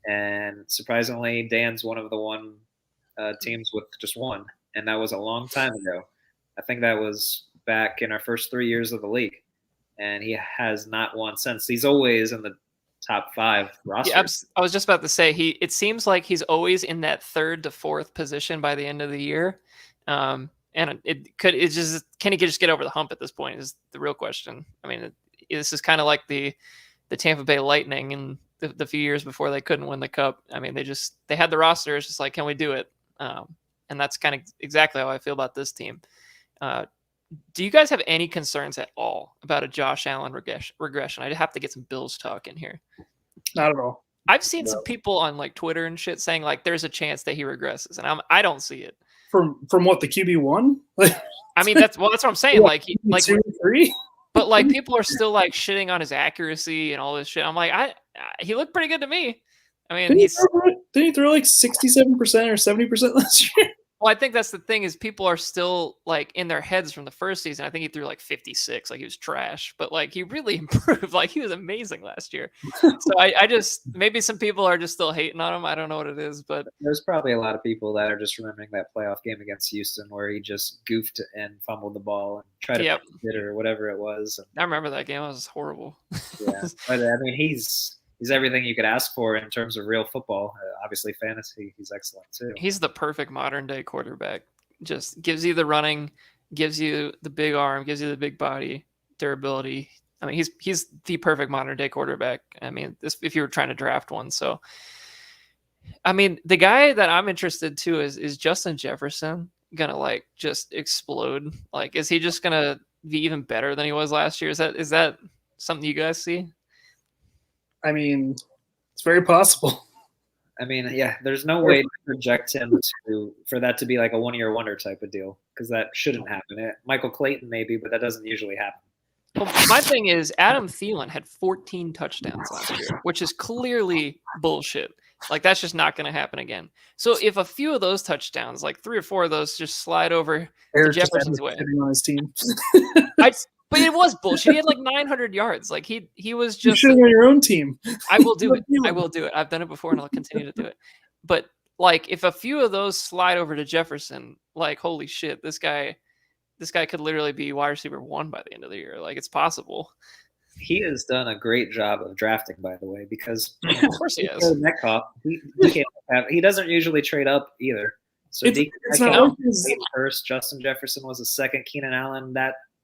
And surprisingly, Dan's one of the teams with just 1, and that was a long time ago. I think that was back in our first 3 years of the league, and he has not won since. He's always in the top 5 roster. Yeah, I was just about to say it seems like he's always in that 3rd to 4th position by the end of the year. And can he just get over the hump at this point is the real question. I mean, this is kind of like the Tampa Bay Lightning and the few years before they couldn't win the cup. I mean, they had the roster. It's just like, can we do it? And that's kind of exactly how I feel about this team. Do you guys have any concerns at all about a Josh Allen regression? I'd have to get some Bills talk in here. Not at all. I've seen some people on like Twitter and shit saying like there's a chance that he regresses, and I don't see it. From what, the QB1? I mean, that's what I'm saying. What, like 2-3? But like people are still like shitting on his accuracy and all this shit. I'm like, he looked pretty good to me. I mean, didn't he throw like 67% or 70% last year? Well, I think that's the thing is people are still like in their heads from the first season. I think he threw like 56, like he was trash, but like he really improved. Like he was amazing last year. So I just, maybe some people are just still hating on him. I don't know what it is, but there's probably a lot of people that are just remembering that playoff game against Houston where he just goofed and fumbled the ball and tried to hit it or whatever it was. And, I remember that game. It was horrible. Yeah, but I mean, he's everything you could ask for in terms of real football. Obviously, fantasy, he's excellent too. He's the perfect modern day quarterback. Just gives you the running, gives you the big arm, gives you the big body, durability. I mean, he's the perfect modern day quarterback. I mean, if you were trying to draft one. So, I mean, the guy that I'm interested to is Justin Jefferson gonna like just explode? Like, is he just gonna be even better than he was last year? Is that something you guys see? I mean, it's very possible. I mean, yeah, there's no way to project him for that to be like a one-year wonder type of deal because that shouldn't happen. Michael Clayton maybe, but that doesn't usually happen. Well, my thing is Adam Thielen had 14 touchdowns last year, which is clearly bullshit. Like that's just not going to happen again. So if a few of those touchdowns, like 3 or 4 of those, just slide over to Jefferson's way, on his team. But it was bullshit. He had like 900 yards. Like he was just. You should have on your own team. I will do it. I will do it. I've done it before, and I'll continue to do it. But like, if a few of those slide over to Jefferson, like holy shit, this guy could literally be wide receiver 1 by the end of the year. Like it's possible. He has done a great job of drafting, by the way, because of course he has. Metcalf, he doesn't usually trade up either. So it's not like first. Justin Jefferson was a second. Keenan Allen.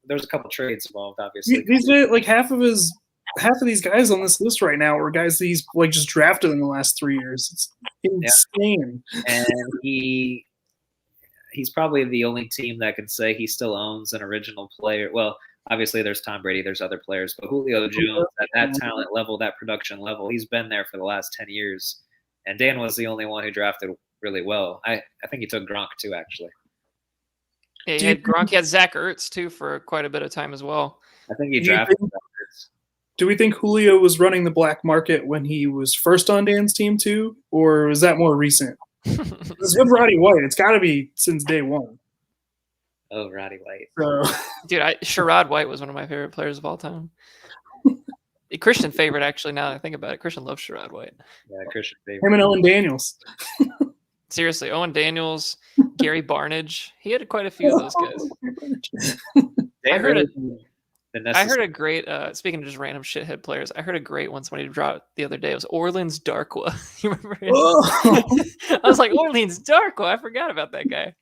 There's a couple trades involved, obviously. These like half of these guys on this list right now are guys that he's like just drafted in the last 3 years. It's insane. Yeah. And he's probably the only team that can say he still owns an original player. Well, obviously there's Tom Brady, there's other players, but Julio Jones at that talent level, that production level, he's been there for the last 10 years. And Dan was the only one who drafted really well. I think he took Gronk too, actually. Yeah, he had Gronk. He had Zach Ertz too for quite a bit of time as well. I think he drafted Zach Ertz. Do we think Julio was running the black market when he was first on Dan's team too, or was that more recent? It's with Roddy White. It's got to be since day one. Oh, Roddy White. So. Dude, Sherrod White was one of my favorite players of all time. Christian favorite, actually, now that I think about it. Christian loves Sherrod White. Yeah, Christian favorite. Him and Owen Daniels. Seriously, Owen Daniels, Gary Barnage. He had quite a few of those guys. I heard a great, speaking of just random shithead players, I heard a great one somebody dropped the other day. It was Orleans Darkwa. You remember him? I was like, Orleans Darkwa. I forgot about that guy.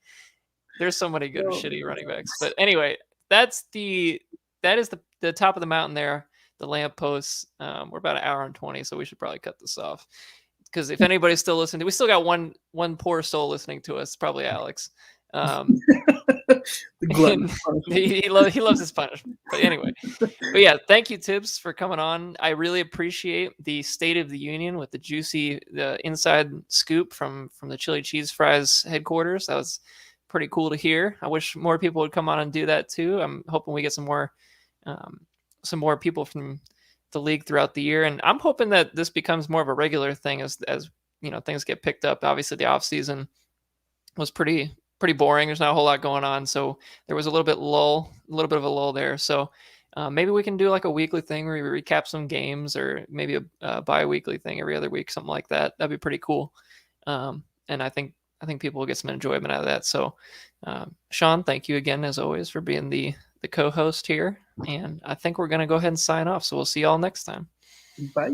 There's so many good shitty running backs. But anyway, that is the top of the mountain there, the lampposts. We're about an hour and 20, so we should probably cut this off. Because if anybody's still listening, we still got one poor soul listening to us, probably Alex. He loves his punishment. But anyway, yeah, thank you, Tibbs, for coming on. I really appreciate the State of the Union with the inside scoop from the Chili Cheese Fries headquarters. That was pretty cool to hear. I wish more people would come on and do that too. I'm hoping we get some more people from the league throughout the year, and I'm hoping that this becomes more of a regular thing as you know things get picked up. Obviously, the off season was pretty pretty boring. There's not a whole lot going on, so there was a little bit of a lull there. So maybe we can do like a weekly thing where we recap some games, or maybe a bi-weekly thing every other week, something like that. That'd be pretty cool. And I think people will get some enjoyment out of that. So, Sean, thank you again as always for being the co-host here. And I think we're gonna go ahead and sign off. So we'll see y'all next time. Bye.